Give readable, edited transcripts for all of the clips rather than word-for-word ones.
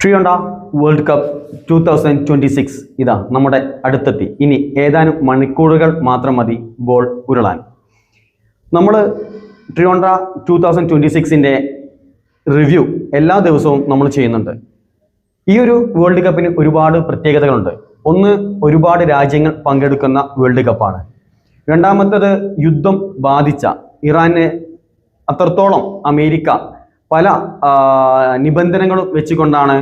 Trionda world cup 2026 ഇതാ നമ്മുടെ അടുത്തെത്തി. ഇനി ഏതാനും മണിക്കൂറുകൾ മാത്രം മതി ബോൾ ഉരുളാൻ. നമ്മൾ ട്രിയോണ്ട 2026ൻ്റെ റിവ്യൂ എല്ലാ ദിവസവും നമ്മൾ ചെയ്യുന്നുണ്ട്. ഈ ഒരു വേൾഡ് കപ്പിന് ഒരുപാട് പ്രത്യേകതകളുണ്ട്. ഒന്ന്, ഒരുപാട് രാജ്യങ്ങൾ പങ്കെടുക്കുന്ന വേൾഡ് കപ്പാണ്. രണ്ടാമത്തേത്, യുദ്ധം ബാധിച്ച ഇറാനെ അത്രത്തോളം അമേരിക്ക പല നിബന്ധനകളും വെച്ചുകൊണ്ടാണ്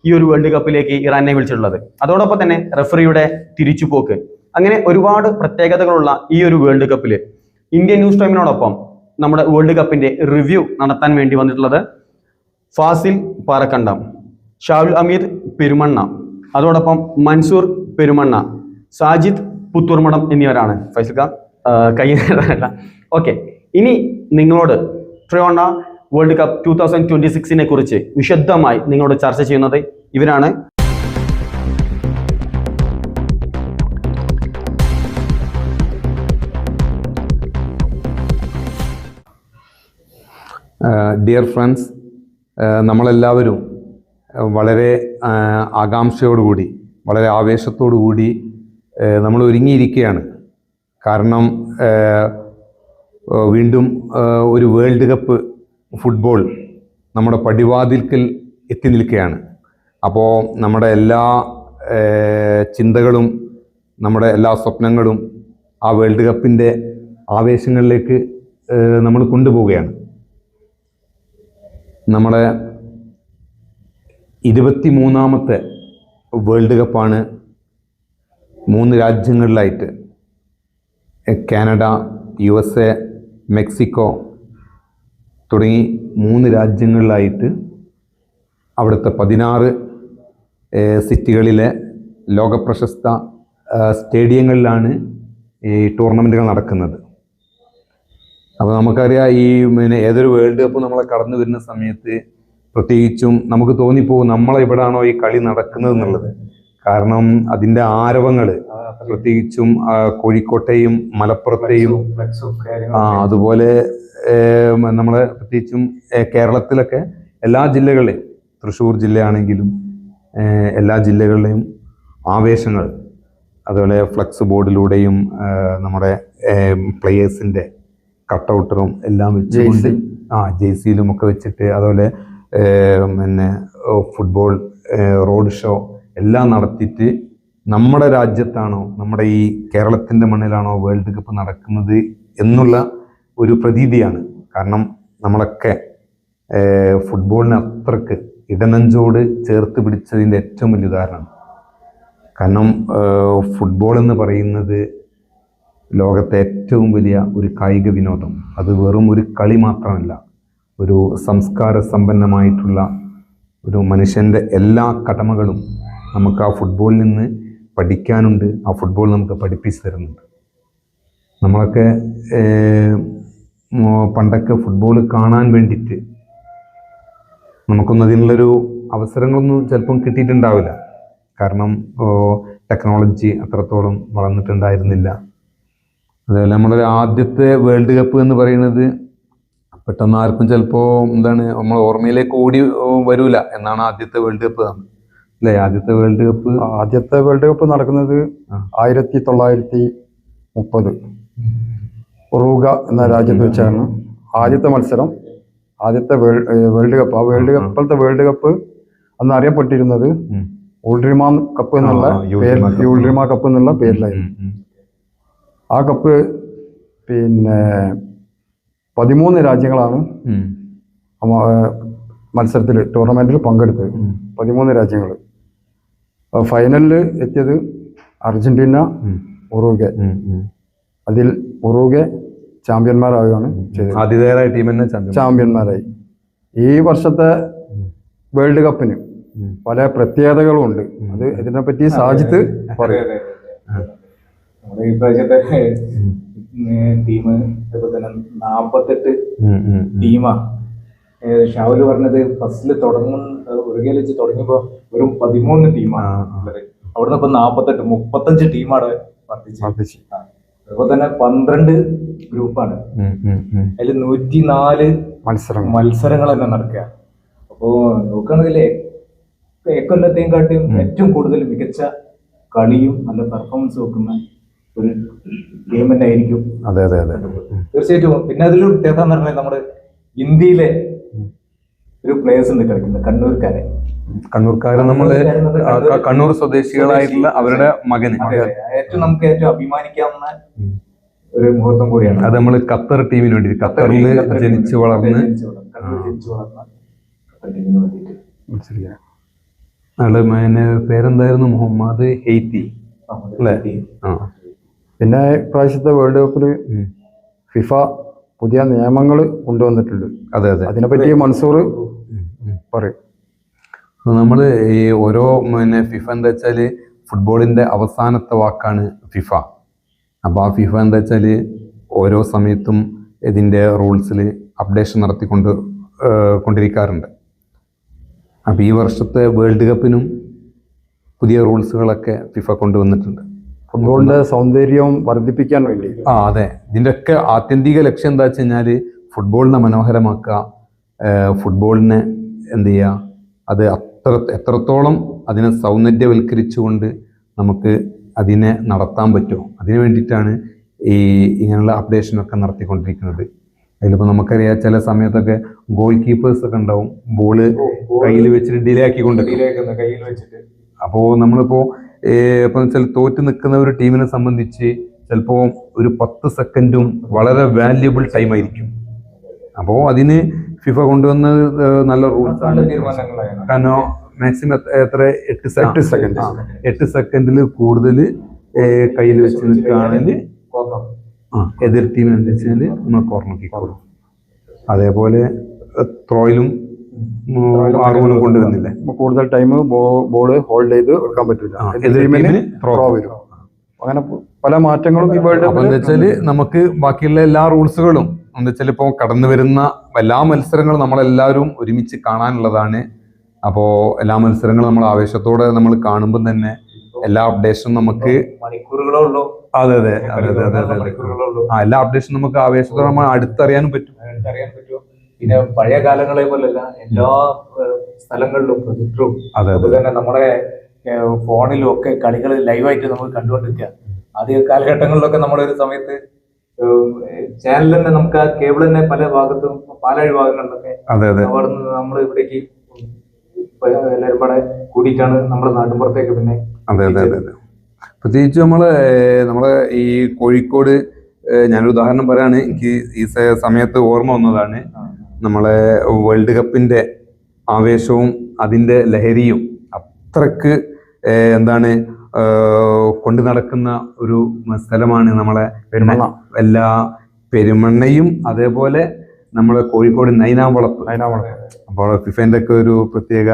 ഈ ഒരു വേൾഡ് കപ്പിലേക്ക് ഇറാനെ വിളിച്ചിട്ടുള്ളത്. അതോടൊപ്പം തന്നെ റഫറിയുടെ തിരിച്ചുപോക്ക്, അങ്ങനെ ഒരുപാട് പ്രത്യേകതകളുള്ള ഈ ഒരു വേൾഡ് കപ്പിൽ ഇന്ത്യൻ ന്യൂസ് ടൈമിനോടൊപ്പം നമ്മുടെ വേൾഡ് കപ്പിന്റെ റിവ്യൂ നടത്താൻ വേണ്ടി വന്നിട്ടുള്ളത് ഫാസിൽ പാറക്കണ്ടം, ഷാവുൽ അമീർ പെരുമണ്ണ, അതോടൊപ്പം മൻസൂർ പെരുമണ്ണ, സാജിദ് പുത്തൂർമടം എന്നിവരാണ്. ഫൈസൽക്ക കയ്യല്ല. ഓക്കെ, ഇനി നിങ്ങളോട് ട്രിയോണ്ട വേൾഡ് കപ്പ് 2026നെ കുറിച്ച് വിശദമായി നിങ്ങളോട് ചർച്ച ചെയ്യുന്നത് ഇവരാണ്. ഡിയർ ഫ്രണ്ട്സ്, നമ്മളെല്ലാവരും വളരെ ആകാംക്ഷയോടുകൂടി, വളരെ ആവേശത്തോടുകൂടി നമ്മൾ ഒരുങ്ങിയിരിക്കുകയാണ്. കാരണം വീണ്ടും ഒരു വേൾഡ് കപ്പ് ഫുട്ബോൾ നമ്മുടെ പടിവാതിൽക്കൽ എത്തി നിൽക്കുകയാണ്. അപ്പോൾ നമ്മുടെ എല്ലാ ചിന്തകളും, നമ്മുടെ എല്ലാ സ്വപ്നങ്ങളും ആ വേൾഡ് കപ്പിൻ്റെ ആവേശങ്ങളിലേക്ക് നമ്മൾ കൊണ്ടുപോവുകയാണ്. നമ്മുടെ 23ാമത്തെ വേൾഡ് കപ്പാണ്. 3 രാജ്യങ്ങളിലായിട്ട് കാനഡ, USA, മെക്സിക്കോ തുടങ്ങി 3 രാജ്യങ്ങളിലായിട്ട് അവിടുത്തെ 16 സിറ്റികളിലെ ലോകപ്രശസ്ത സ്റ്റേഡിയങ്ങളിലാണ് ഈ ടൂർണമെൻറ്റുകൾ നടക്കുന്നത്. അപ്പോൾ നമുക്കറിയാം, ഈ ഏതൊരു വേൾഡ് കപ്പ് നമ്മളെ കടന്നു വരുന്ന സമയത്ത് പ്രത്യേകിച്ചും നമുക്ക് തോന്നിപ്പോകും നമ്മളെവിടാണോ ഈ കളി നടക്കുന്നത് എന്നുള്ളത്. കാരണം അതിൻ്റെ ആരവങ്ങൾ പ്രത്യേകിച്ചും കോഴിക്കോട്ടെയും മലപ്പുറത്തെയും അതുപോലെ നമ്മളെ പ്രത്യേകിച്ചും കേരളത്തിലൊക്കെ എല്ലാ ജില്ലകളെയും, തൃശ്ശൂർ ജില്ലയാണെങ്കിലും എല്ലാ ജില്ലകളിലെയും ആവേശങ്ങൾ, അതുപോലെ ഫ്ലക്സ് ബോർഡിലൂടെയും നമ്മുടെ പ്ലെയേഴ്സിൻ്റെ കട്ടൗട്ടറും എല്ലാം വെച്ചുകൊണ്ട് ജേഴ്സിയിലും ഒക്കെ വെച്ചിട്ട്, അതുപോലെ ഫുട്ബോൾ റോഡ് ഷോ എല്ലാം നടത്തിയിട്ട് നമ്മുടെ രാജ്യത്താണോ, നമ്മുടെ ഈ കേരളത്തിൻ്റെ മണ്ണിലാണോ വേൾഡ് കപ്പ് നടക്കുന്നത് എന്നുള്ള ഒരു പ്രതീതിയാണ്. കാരണം നമ്മളൊക്കെ ഫുട്ബോളിന് അത്രക്ക് ഇടനെഞ്ചോട് ചേർത്ത് പിടിച്ചതിൻ്റെ ഏറ്റവും വലിയ ഉദാഹരണമാണ്. കാരണം ഫുട്ബോൾ എന്ന് പറയുന്നത് ലോകത്തെ ഏറ്റവും വലിയ ഒരു കായിക വിനോദം. അത് വെറും ഒരു കളി മാത്രമല്ല, ഒരു സംസ്കാര സമ്പന്നമായിട്ടുള്ള ഒരു മനുഷ്യൻ്റെ എല്ലാ കടമകളും നമുക്ക് ആ ഫുട്ബോളിൽ നിന്ന് പഠിക്കാനുണ്ട്. ആ ഫുട്ബോൾ നമുക്ക് പഠിപ്പിച്ചു തരുന്നുണ്ട്. നമ്മളൊക്കെ പണ്ടൊക്കെ ഫുട്ബോൾ കാണാൻ വേണ്ടിയിട്ട് നമുക്കൊന്നും അതിനുള്ളൊരു അവസരങ്ങളൊന്നും ചിലപ്പം കിട്ടിയിട്ടുണ്ടാവില്ല. കാരണം ടെക്നോളജി അത്രത്തോളം വളർന്നിട്ടുണ്ടായിരുന്നില്ല. അതുപോലെ നമ്മുടെ ആദ്യത്തെ വേൾഡ് കപ്പ് എന്ന് പറയുന്നത് പെട്ടെന്ന് ആർക്കും ചിലപ്പോൾ നമ്മൾ ഓർമ്മയിലേക്ക് ഓടി വരൂല എന്നാണ് ആദ്യത്തെ വേൾഡ് കപ്പ് അല്ലേ? ആദ്യത്തെ വേൾഡ് കപ്പ് നടക്കുന്നത് 1930 ഉറൂഗ എന്ന രാജ്യത്ത് വെച്ചാണ് ആദ്യത്തെ മത്സരം, ആദ്യത്തെ വേൾഡ് കപ്പ്. ആ ഇപ്പോഴത്തെ വേൾഡ് കപ്പ് അന്ന് അറിയപ്പെട്ടിരുന്നത് യൂൾഡ്രിമ കപ്പ് എന്നുള്ള പേരിലായിരുന്നു. ആ കപ്പ് 13 രാജ്യങ്ങളാണ് മത്സരത്തിൽ, ടൂർണമെന്റിൽ പങ്കെടുത്തത്. 13 രാജ്യങ്ങൾ. ഫൈനലിൽ എത്തിയത് അർജന്റീന, ഉറുഗ്വേ. അതിൽ ഉറുഗ്വേ ചാമ്പ്യന്മാരാവുകയാണ് ചെയ്തത്. ചാമ്പ്യന്മാരായി. ഈ വർഷത്തെ വേൾഡ് കപ്പിന് പല പ്രത്യേകതകളും ഉണ്ട്. അത് ഇതിനെപ്പറ്റി സാജിത്ത് പറയും. ഈ പ്രാവശ്യത്തെ ടീം അതുപോലെ തന്നെ 48 ടീമാ. ഷാവുല് പറഞ്ഞത് ഫസ്റ്റില് ഉറുഗ്വേയിൽ വെച്ച് തുടങ്ങിയപ്പോ വെറും 13 ടീമാണ്. അവിടുന്ന് ഇപ്പൊ 48 35 ടീമാണ് വർദ്ധിച്ചു. അതുപോലെ തന്നെ 12 ഗ്രൂപ്പാണ്. അതിൽ 104 മത്സരങ്ങൾ തന്നെ നടക്കുക. അപ്പോ നോക്കുകയാണെങ്കിലേ എക്കൊല്ലത്തെയും കാട്ടിയും ഏറ്റവും കൂടുതൽ മികച്ച കളിയും നല്ല പെർഫോമൻസ് വെക്കുന്ന ഒരു ഗെയിം തന്നെ ആയിരിക്കും. അതെ അതെ അതെ തീർച്ചയായിട്ടും. പിന്നെ അതിലൊരു വ്യത്യാസം എന്ന് പറഞ്ഞാൽ നമ്മുടെ ഇന്ത്യയിലെ ഒരു പ്ലേയേഴ്സ് ഉണ്ട് കളിക്കുന്നത്, കണ്ണൂർക്കാരെ. നമ്മള് കണ്ണൂർ സ്വദേശികളായിട്ടുള്ള അവരുടെ മകന് നമുക്ക് ഏറ്റവും അഭിമാനിക്കാവുന്ന ഒരു മുഹൂർത്തം കൂടിയാണ് അത്. നമ്മൾ ഖത്തർ ടീമിന് വേണ്ടി, ഖത്തറിൽ ജനിച്ചു വളർന്ന് ആള് പേരെന്തായിരുന്നു? മുഹമ്മദ് ഹെയ്ത്തി അല്ലേ? ആ. പിന്നെ ഇപ്രാവശ്യത്തെ വേൾഡ് കപ്പില് ഫിഫ പുതിയ നിയമങ്ങൾ കൊണ്ടുവന്നിട്ടുണ്ട്. അതെ അതെ, അതിനെപ്പറ്റി മൻസൂർ പറയും. നമ്മൾ ഈ ഓരോ ഫിഫ എന്താ വെച്ചാൽ ഫുട്ബോളിന്റെ അവസാനത്തെ വാക്കാണ് ഫിഫ. അപ്പോൾ ആ ഫിഫ എന്താ വെച്ചാൽ ഓരോ സമയത്തും ഇതിൻ്റെ റൂൾസിൽ അപ്ഡേഷൻ കൊണ്ടിരിക്കാറുണ്ട്. അപ്പോൾ ഈ വർഷത്തെ വേൾഡ് കപ്പിനും പുതിയ റൂൾസുകളൊക്കെ ഫിഫ കൊണ്ടുവന്നിട്ടുണ്ട്. ഫുട്ബോളിന്റെ സൗന്ദര്യം വർദ്ധിപ്പിക്കാൻ വേണ്ടി. അതെ. ഇതിൻ്റെയൊക്കെ ആത്യന്തിക ലക്ഷ്യം എന്താ വെച്ച് കഴിഞ്ഞാൽ ഫുട്ബോളിനെ മനോഹരമാക്കുക, ഫുട്ബോളിനെ എന്ത് ചെയ്യുക, അത് എത്രത്തോളം അതിനെ സൗന്ദര്യവൽക്കരിച്ചുകൊണ്ട് നമുക്ക് അതിനെ നടത്താൻ പറ്റുമോ അതിന് വേണ്ടിയിട്ടാണ് ഇങ്ങനെയുള്ള അപ്ഡേഷനൊക്കെ നടത്തിക്കൊണ്ടിരിക്കുന്നത്. അതിലിപ്പോൾ നമുക്കറിയാം ചില സമയത്തൊക്കെ ഗോൾ കീപ്പേഴ്സ് ഒക്കെ ഉണ്ടാവും, ബോള് കയ്യിൽ വെച്ചിട്ട് ഡിലേ ആക്കിക്കൊണ്ട്. അപ്പോൾ നമ്മളിപ്പോൾ ഇപ്പം വെച്ചാൽ തോറ്റ് നിൽക്കുന്ന ഒരു ടീമിനെ സംബന്ധിച്ച് ചിലപ്പോൾ ഒരു 10 സെക്കൻഡും വളരെ വാല്യുബിൾ ടൈം ആയിരിക്കും. അപ്പോൾ അതിന് ഫിഫ കൊണ്ടുവന്നത് നല്ല റൂൾസാണ്. കാരണം മാക്സിമം എത്ര 8 സെക്കൻഡിൽ കൂടുതൽ കയ്യിൽ വെച്ച് നിൽക്കുകയാണെങ്കിൽ എതിർ ടീമിന് എന്താ വെച്ചാൽ നമ്മൾ കോർണർ കിക്ക് കൊടുക്കും. അതേപോലെ ത്രോയിലും ആർവനും കൊണ്ടുവന്നില്ലേ, കൂടുതൽ ടൈം ബോൾ ഹോൾഡ് ചെയ്ത് വെക്കാൻ പറ്റില്ല, എതിർ ടീമിന് ത്രോ വരും. അങ്ങനെ പല മാറ്റങ്ങളും ഈ വേൾഡ് കപ്പ് എന്താ വെച്ചാൽ നമുക്ക് ബാക്കിയുള്ള എല്ലാ റൂൾസുകളും എന്താ വെച്ചാൽ ഇപ്പോൾ കടന്നു വരുന്ന എല്ലാ മത്സരങ്ങളും നമ്മളെല്ലാവരും ഒരുമിച്ച് കാണാനുള്ളതാണ്. അപ്പോൾ എല്ലാ മത്സരങ്ങളും നമ്മൾ ആവേശത്തോടെ നമ്മൾ കാണുമ്പോൾ തന്നെ എല്ലാ അപ്ഡേഷനും നമുക്ക് മണിക്കൂറുകളോ ഉള്ളൂ. അതെ അതെ അതെ അതെ അതെ അതെ എല്ലാ അപ്ഡേഷനും നമുക്ക് ആവേശത്തോടെ നമ്മൾ അടുത്തറിയാനും പറ്റും. പിന്നെ പഴയ കാലങ്ങളെ പോലല്ല, എല്ലാ സ്ഥലങ്ങളിലും പ്രൊജക്ടറും അതുപോലെ തന്നെ നമ്മുടെ ഫോണിലും ഒക്കെ കളികൾ ലൈവായിട്ട് നമ്മൾ കണ്ടുകൊണ്ടിരിക്കുക. ആദ്യ കാലഘട്ടങ്ങളിലൊക്കെ നമ്മുടെ ഒരു സമയത്ത് ചാനൽ തന്നെ നമുക്ക് ആ കേബിൾ തന്നെ പല ഭാഗത്തും പാലാഴി ഭാഗങ്ങളിലൊക്കെ അവിടെ നിന്ന് നമ്മൾ ഇവിടേക്ക് എല്ലാവരും കൂടെ കൂടിയിട്ടാണ് നമ്മുടെ നാട്ടിൻപുറത്തേക്ക്. പിന്നെ അതെ അതെ അതെ അതെ പ്രത്യേകിച്ച് നമ്മളെ ഈ കോഴിക്കോട് ഞാനൊരു ഉദാഹരണം പറയാണ്, എനിക്ക് ഈ സമയത്ത് ഓർമ്മ വന്നതാണ്. നമ്മളെ വേൾഡ് കപ്പിന്റെ ആവേശവും അതിന്റെ ലഹരിയും അത്രക്ക് എന്താണ് കൊണ്ടു നടക്കുന്ന ഒരു സ്ഥലമാണ് നമ്മളെ പെരുമണ്ണ. എല്ലാ പെരുമണ്ണയും അതേപോലെ നമ്മളെ കോഴിക്കോട് നൈനാംവളപ്പ്. അപ്പോൾ ഫിഫേന്റെ ഒക്കെ ഒരു പ്രത്യേക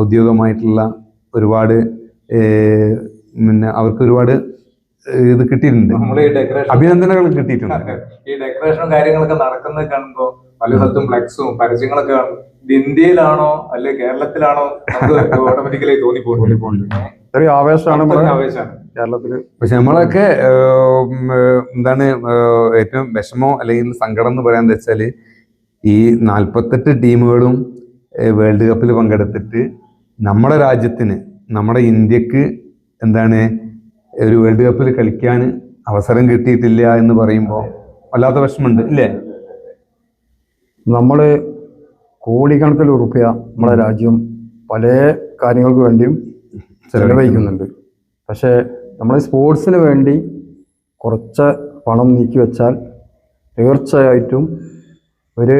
ഔദ്യോഗികമായിട്ടുള്ള ഒരുപാട് പിന്നെ അവർക്ക് ഒരുപാട് ഇത് കിട്ടിയിട്ടുണ്ട്, അഭിനന്ദനങ്ങൾ കിട്ടിയിട്ടുണ്ട്. ഈ ഡെക്കറേഷനും കാര്യങ്ങളൊക്കെ നടക്കുന്നത് കാണുമ്പോൾ പല സ്ഥലത്തും ഫ്ലെക്സും പരസ്യങ്ങളൊക്കെ കാണും. ഇത് ഇന്ത്യയിലാണോ അല്ലെ കേരളത്തിലാണോ നമുക്ക് ഓട്ടോമാറ്റിക്കലി തോന്നിപ്പോകുന്നുണ്ട്. ആവേശമാണ് കേരളത്തില്. പക്ഷെ നമ്മളൊക്കെ എന്താണ് ഏറ്റവും വിഷമോ അല്ലെങ്കിൽ സങ്കടം എന്ന് പറയാൻ വെച്ചാല് ഈ 48 ടീമുകളും വേൾഡ് കപ്പിൽ പങ്കെടുത്തിട്ട് നമ്മുടെ രാജ്യത്തിന്, നമ്മുടെ ഇന്ത്യക്ക് എന്താണ് ഒരു വേൾഡ് കപ്പിൽ കളിക്കാൻ അവസരം കിട്ടിയിട്ടില്ല എന്ന് പറയുമ്പോൾ വല്ലാത്ത വിഷമമുണ്ട് ഇല്ലേ? നമ്മള് കോടിക്കണക്കിന് ഉറുപ്പിക നമ്മളെ രാജ്യം പല കാര്യങ്ങൾക്ക് വേണ്ടിയും ചെലവഴിക്കുന്നുണ്ട്. പക്ഷേ നമ്മൾ സ്പോർട്സിന് വേണ്ടി കുറച്ച് പണം നീക്കി വെച്ചാൽ തീർച്ചയായിട്ടും ഒരു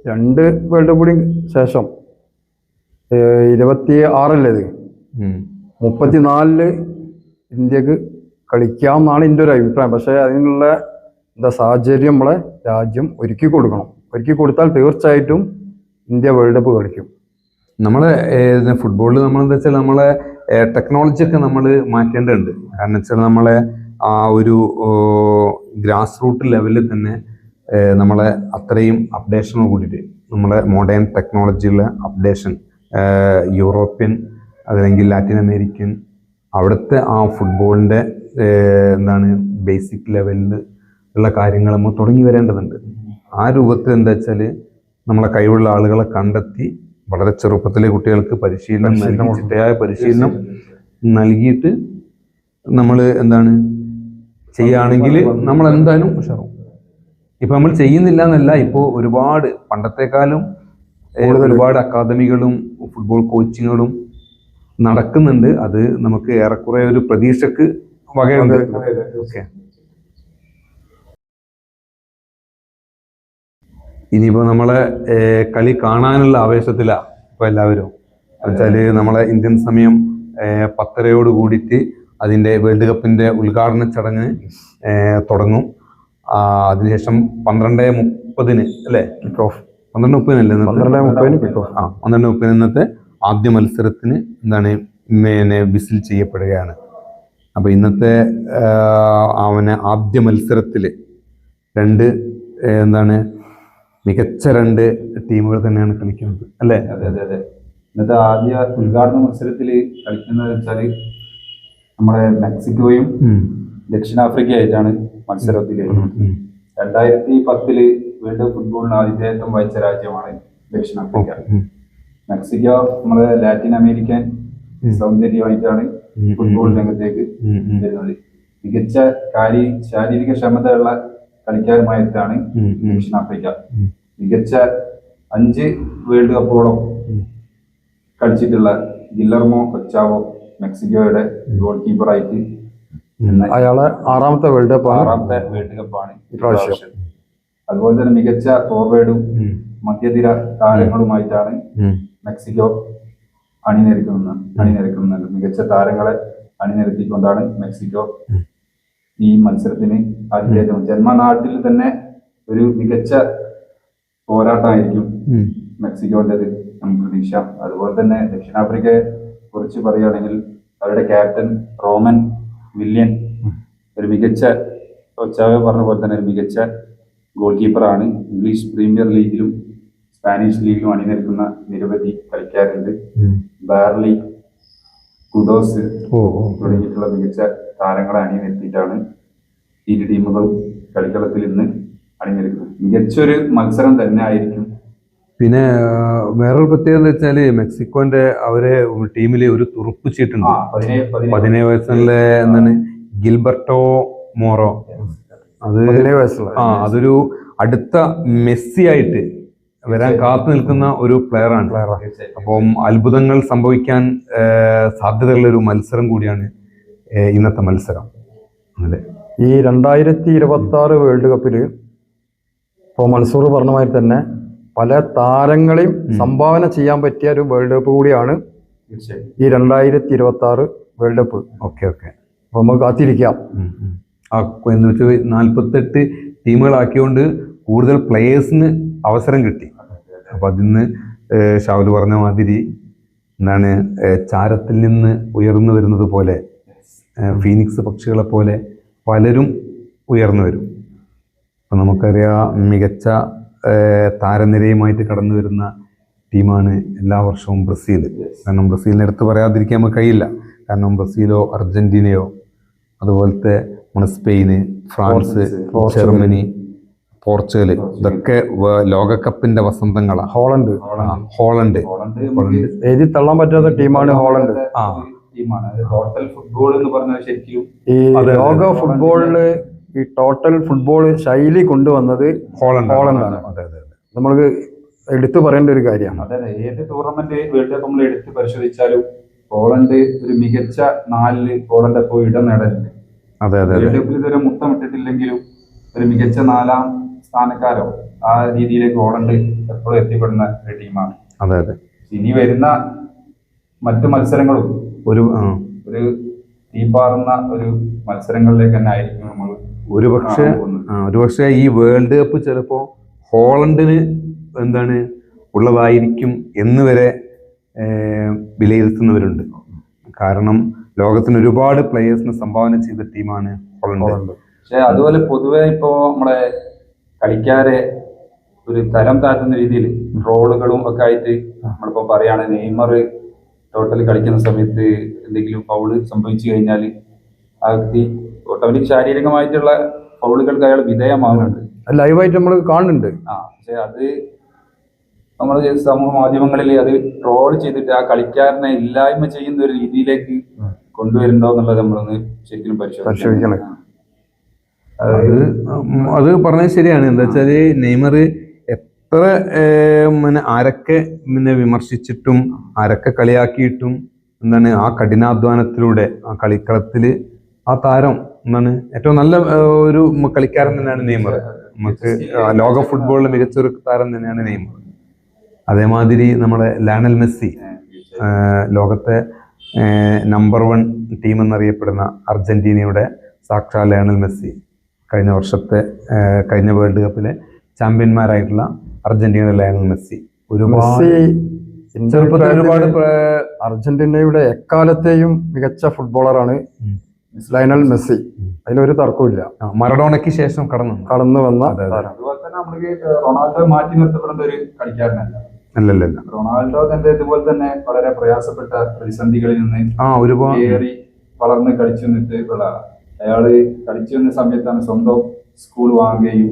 2 വേൾഡ് കപ്പിന് ശേഷം 26 ഇത് 34 ഇന്ത്യക്ക് കളിക്കാമെന്നാണ് എൻ്റെ ഒരു അഭിപ്രായം. പക്ഷേ അതിനുള്ള സാഹചര്യം നമ്മളെ രാജ്യം ഒരുക്കി കൊടുക്കണം. ഒരുക്കി കൊടുത്താൽ തീർച്ചയായിട്ടും ഇന്ത്യ വേൾഡ് കപ്പ് കളിക്കും. നമ്മളെ ഫുട്ബോളിൽ നമ്മളെന്താ വെച്ചാൽ നമ്മളെ ടെക്നോളജി ഒക്കെ നമ്മൾ മാറ്റേണ്ടതുണ്ട്. കാരണം വെച്ചാൽ നമ്മളെ ആ ഒരു ഗ്രാസ് റൂട്ട് ലെവലിൽ തന്നെ നമ്മളെ അത്രയും അപ്ഡേഷനോട് കൂടിയിട്ട് നമ്മളെ മോഡേൺ ടെക്നോളജിയുള്ള അപ്ഡേഷൻ യൂറോപ്യൻ അതല്ലെങ്കിൽ ലാറ്റിൻ അമേരിക്കൻ അവിടുത്തെ ആ ഫുട്ബോളിൻ്റെ എന്താണ് ബേസിക് ലെവലിൽ ഉള്ള കാര്യങ്ങൾ നമ്മൾ തുടങ്ങി വരേണ്ടതുണ്ട്. ആ രൂപത്തിൽ എന്താ വെച്ചാൽ നമ്മളെ കഴിവുള്ള ആളുകളെ കണ്ടെത്തി വളരെ ചെറുപ്പത്തിലെ കുട്ടികൾക്ക് പരിശീലനം നൽകി, ചിട്ടയായ പരിശീലനം നൽകിയിട്ട് നമ്മൾ എന്താണ് ചെയ്യുകയാണെങ്കിൽ നമ്മൾ എന്തായാലും ഉഷാറാവും. ഇപ്പൊ നമ്മൾ ചെയ്യുന്നില്ല എന്നല്ല, ഇപ്പോൾ ഒരുപാട് പണ്ടത്തെക്കാളും ഒരുപാട് അക്കാദമികളും ഫുട്ബോൾ കോച്ചിങ്ങുകളും നടക്കുന്നുണ്ട്. അത് നമുക്ക് ഏറെക്കുറെ ഒരു പ്രതീക്ഷക്ക് വകയുണ്ട്. ഓക്കെ, ഇനിയിപ്പോ നമ്മളെ കളി കാണാനുള്ള ആവേശത്തിലാണ് ഇപ്പൊ എല്ലാവരും. വെച്ചാല് നമ്മളെ ഇന്ത്യൻ സമയം 10:30 കൂടിയിട്ട് അതിന്റെ വേൾഡ് കപ്പിന്റെ ഉദ്ഘാടന ചടങ്ങ് തുടങ്ങും. അതിനുശേഷം 12:30 അല്ലേ കിക്ക് ഓഫ്, 12:30 12:30 ഇന്നത്തെ ആദ്യ മത്സരത്തിന് എന്താണ് വിസിൽ ചെയ്യപ്പെടുകയാണ്. അപ്പൊ ഇന്നത്തെ ആദ്യ മത്സരത്തില് മികച്ച 2 ടീമുകൾ തന്നെയാണ് കളിക്കുന്നത് അല്ലേ? അതെ അതെ അതെ. ഇന്നത്തെ ആദ്യ ഉദ്ഘാടന മത്സരത്തിൽ കളിക്കുന്നത് വെച്ചാല് നമ്മുടെ മെക്സിക്കോയും ദക്ഷിണാഫ്രിക്ക ആയിട്ടാണ് മത്സരത്തിൽ. 2010 വേൾഡ് കപ്പ് ഫുട്ബോളിന് ആതിഥേയത്വം വഹിച്ച രാജ്യമാണ് ദക്ഷിണാഫ്രിക്ക. മെക്സിക്കോ നമ്മുടെ ലാറ്റിൻ അമേരിക്കൻ സൗന്ദര്യമായിട്ടാണ് ഫുട്ബോൾ രംഗത്തേക്ക് വരുന്നത്. മികച്ച ശാരീരിക ക്ഷമതയുള്ള കളിക്കാരുമായിട്ടാണ് ദക്ഷിണാഫ്രിക്ക. മികച്ച 5 വേൾഡ് കപ്പോളം കളിച്ചിട്ടുള്ള ഗില്ലർമോ ഒച്ചാവോ മെക്സിക്കോയുടെ ഗോൾ കീപ്പറായിട്ട് അയാളെ 6ാമത്തെ വേൾഡ് കപ്പാണ് ഇപ്രാവശ്യം. അതുപോലെ തന്നെ മികച്ച ഫോർവേഡും മധ്യനിര താരങ്ങളുമായിട്ടാണ് മെക്സിക്കോ അണിനിരക്കുന്നത്. മികച്ച താരങ്ങളെ അണിനിരത്തിക്കൊണ്ടാണ് മെക്സിക്കോ ഈ മത്സരത്തിന് ആതിഥേയത്വം. ജന്മനാട്ടിൽ തന്നെ ഒരു മികച്ച പോരാട്ടമായിരിക്കും മെക്സിക്കോൻ്റെത് നമുക്ക് പ്രതീക്ഷ. അതുപോലെ തന്നെ ദക്ഷിണാഫ്രിക്കയെ കുറിച്ച് പറയുകയാണെങ്കിൽ അവരുടെ ക്യാപ്റ്റൻ റോമൻ വില്യൻ ഒരു മികച്ച, ഒച്ചാവ പറഞ്ഞ പോലെ തന്നെ ഒരു മികച്ച ഗോൾ കീപ്പറാണ്. ഇംഗ്ലീഷ് പ്രീമിയർ ലീഗിലും സ്പാനിഷ് ലീഗിലും അണിനിരക്കുന്ന നിരവധി കളിക്കാരുണ്ട്. ബാർലി, കുഡോസ് തുടങ്ങിയിട്ടുള്ള മികച്ച താരങ്ങളെ അണിനിരത്തിയിട്ടാണ് ഇരു ടീമുകളും കളിക്കളത്തിൽ ഇന്ന് അണിനിരക്കുന്നത്. മികച്ചൊരു മത്സരം തന്നെ ആയിരിക്കും. പിന്നെ വേറൊരു പ്രത്യേകത എന്ന് വെച്ചാല് മെക്സിക്കോന്റെ അവരെ ടീമില് ഒരു തുറുപ്പ് ചീട്ടുണ്ട്. 17 വയസ്സുള്ള എന്താണ് ഗിൽബർട്ടോ മോറോ. അതൊരു അടുത്ത മെസ്സി ആയിട്ട് വരാൻ കാത്തു നിൽക്കുന്ന ഒരു പ്ലെയറാണ്. അപ്പം അത്ഭുതങ്ങൾ സംഭവിക്കാൻ സാധ്യതയുള്ള ഒരു മത്സരം കൂടിയാണ് ഇന്നത്തെ മത്സരം. അതെ, ഈ 2026 വേൾഡ് കപ്പില് ഇപ്പോൾ മൻസൂർ പറഞ്ഞ മാതിരി തന്നെ പല താരങ്ങളെയും സംഭാവന ചെയ്യാൻ പറ്റിയ ഒരു വേൾഡ് കപ്പ് കൂടിയാണ് ഈ 2026 വേൾഡ് കപ്പ്. ഓക്കെ, അപ്പൊ നമുക്ക് കാത്തിരിക്കാം. എന്ന് വെച്ചാൽ 48 ടീമുകളാക്കിയോണ്ട് കൂടുതൽ പ്ലേയേഴ്സിന് അവസരം കിട്ടി. അപ്പൊ അതിന്ന് ഷാവുൽ പറഞ്ഞ മാതിരി എന്താണ് ചാരത്തിൽ നിന്ന് ഉയർന്നു വരുന്നത് പോലെ ഫീനിക്സ് പക്ഷികളെ പോലെ പലരും ഉയർന്നു വരും. അപ്പൊ നമുക്കറിയാം മികച്ച താരനിരയുമായിട്ട് കടന്നു വരുന്ന ടീമാണ് എല്ലാ വർഷവും ബ്രസീൽ. കാരണം ബ്രസീലിനെ എടുത്ത് പറയാതിരിക്കാൻ നമുക്ക് കഴിയില്ല. കാരണം ബ്രസീലോ അർജന്റീനയോ അതുപോലത്തെ സ്പെയിന്, ഫ്രാൻസ്, ജർമ്മനി, പോർച്ചുഗൽ, ഇതൊക്കെ ലോകകപ്പിന്റെ വസന്തങ്ങളാണ്. ഹോളണ്ട് എഴുതി തള്ളാൻ പറ്റാത്ത ടീമാണ് ഹോളണ്ട്. ടോട്ടൽ ഫുട്ബോൾ എന്ന് പറഞ്ഞാൽ ശരിക്കും ഈ ലോക ഫുട്ബോളില് ഈ ടോട്ടൽ ഫുട്ബോൾ ശൈലി കൊണ്ടുവന്നത് ഹോളണ്ടാണ്. നമ്മൾക്ക് എടുത്തു പറയേണ്ട ഒരു കാര്യമാണ്. അതെ, ഏത് ടൂർണമെന്റ് വേൾഡ് കപ്പ് നമ്മൾ എടുത്ത് പരിശോധിച്ചാലും ഹോളണ്ട് ഒരു മികച്ച 4 ഹോളണ്ട് ഇപ്പോൾ ഇടം നേടലുണ്ട്. വേൾഡ് കപ്പിൽ ഇതുവരെ മുത്തമിട്ടിട്ടില്ലെങ്കിലും ഒരു മികച്ച 4ാം സ്ഥാനക്കാരോ ആ രീതിയിലേക്ക് ഹോളണ്ട് എപ്പോഴും എത്തിപ്പെടുന്ന ഒരു ടീമാണ്. ഇനി വരുന്ന മറ്റു മത്സരങ്ങളും ഒരു തീപാറുന്ന ഒരു മത്സരങ്ങളിലേക്ക് തന്നെ ആയിരിക്കും നമ്മൾ ഒരുപക്ഷെ ഈ വേൾഡ് കപ്പ് ചിലപ്പോ ഹോളണ്ടിന് എന്താണ് ഉള്ളതായിരിക്കും എന്ന് വരെ വിലയിരുത്തുന്നവരുണ്ട്. കാരണം ലോകത്തിന് ഒരുപാട് പ്ലേയേഴ്സിന് സംഭാവന ചെയ്ത ടീമാണ് ഹോളണ്ട്. പക്ഷെ അതുപോലെ പൊതുവെ ഇപ്പോ നമ്മളെ കളിക്കാരെ ഒരു തരം താഴ്ത്തുന്ന രീതിയിൽ റോളുകളും ഒക്കെ ആയിട്ട് നമ്മളിപ്പോ പറയാണ്, നെയ്മർ ടോട്ടൽ കളിക്കുന്ന സമയത്ത് എന്തെങ്കിലും ഫൗള് സംഭവിച്ചു കഴിഞ്ഞാൽ ആ വ്യക്തി ഓട്ടോമാറ്റിക് ശാരീരികമായിട്ടുള്ള ഫൗളുകൾക്ക് അയാൾ വിധേയമാകുന്നുണ്ട്. ലൈവായിട്ട് നമ്മൾ കാണുന്നുണ്ട്. പക്ഷെ അത് നമ്മുടെ സമൂഹ മാധ്യമങ്ങളിൽ അത് ട്രോൾ ചെയ്തിട്ട് ആ കളിക്കാരനെ ഇല്ലായ്മ ചെയ്യുന്ന ഒരു രീതിയിലേക്ക് കൊണ്ടുവരുന്നുണ്ടോ എന്നുള്ളത് നമ്മളൊന്ന് ശരിക്കും പരിശോധിക്കണം. അത് പറഞ്ഞത് ശരിയാണ്. എന്താ വെച്ചാല് നെയ്മർ എത്ര ആരൊക്കെ വിമർശിച്ചിട്ടും ആരൊക്കെ കളിയാക്കിയിട്ടും എന്താണ് ആ കഠിനാധ്വാനത്തിലൂടെ ആ കളിക്കളത്തില് ആ താരം എന്താണ് ഏറ്റവും നല്ല ഒരു കളിക്കാരൻ തന്നെയാണ് നെയ്മർ. നമുക്ക് ലോക ഫുട്ബോളിലെ മികച്ചൊരു താരം തന്നെയാണ് നെയ്മർ. അതേമാതിരി നമ്മുടെ ലയണൽ മെസ്സി, ലോകത്തെ നമ്പർ 1 ടീം എന്നറിയപ്പെടുന്ന അർജന്റീനയുടെ സാക്ഷാൽ ലയണൽ മെസ്സി, കഴിഞ്ഞ വേൾഡ് കപ്പിലെ ചാമ്പ്യന്മാരായിട്ടുള്ള അർജന്റീന ലയണൽ മെസ്സി ഒരുപാട് അർജന്റീനയുടെ എക്കാലത്തെയും മികച്ച ഫുട്ബോളറാണ് ലയണൽ മെസ്സി. അതിലൊരു തർക്കമില്ല. മറഡോണയ്ക്ക് ശേഷം കടന്നു വന്ന താരം. അതുപോലെ തന്നെ നമ്മൾക്ക് റൊണാൾഡോ മാറ്റി നിർത്തപ്പെടുന്ന ഒരു കളിക്കാരനല്ല. അല്ലല്ല, റൊണാൾഡോ തന്റെ ഇതുപോലെ തന്നെ വളരെ പ്രയാസപ്പെട്ട പ്രതിസന്ധികളിൽ നിന്ന് ഒരുപാട് കയറി വളർന്ന് കളിച്ചു നിന്നിട്ട് അയാള് കളിച്ചു വന്ന സമയത്താണ് സ്വന്തം സ്കൂൾ വാങ്ങുകയും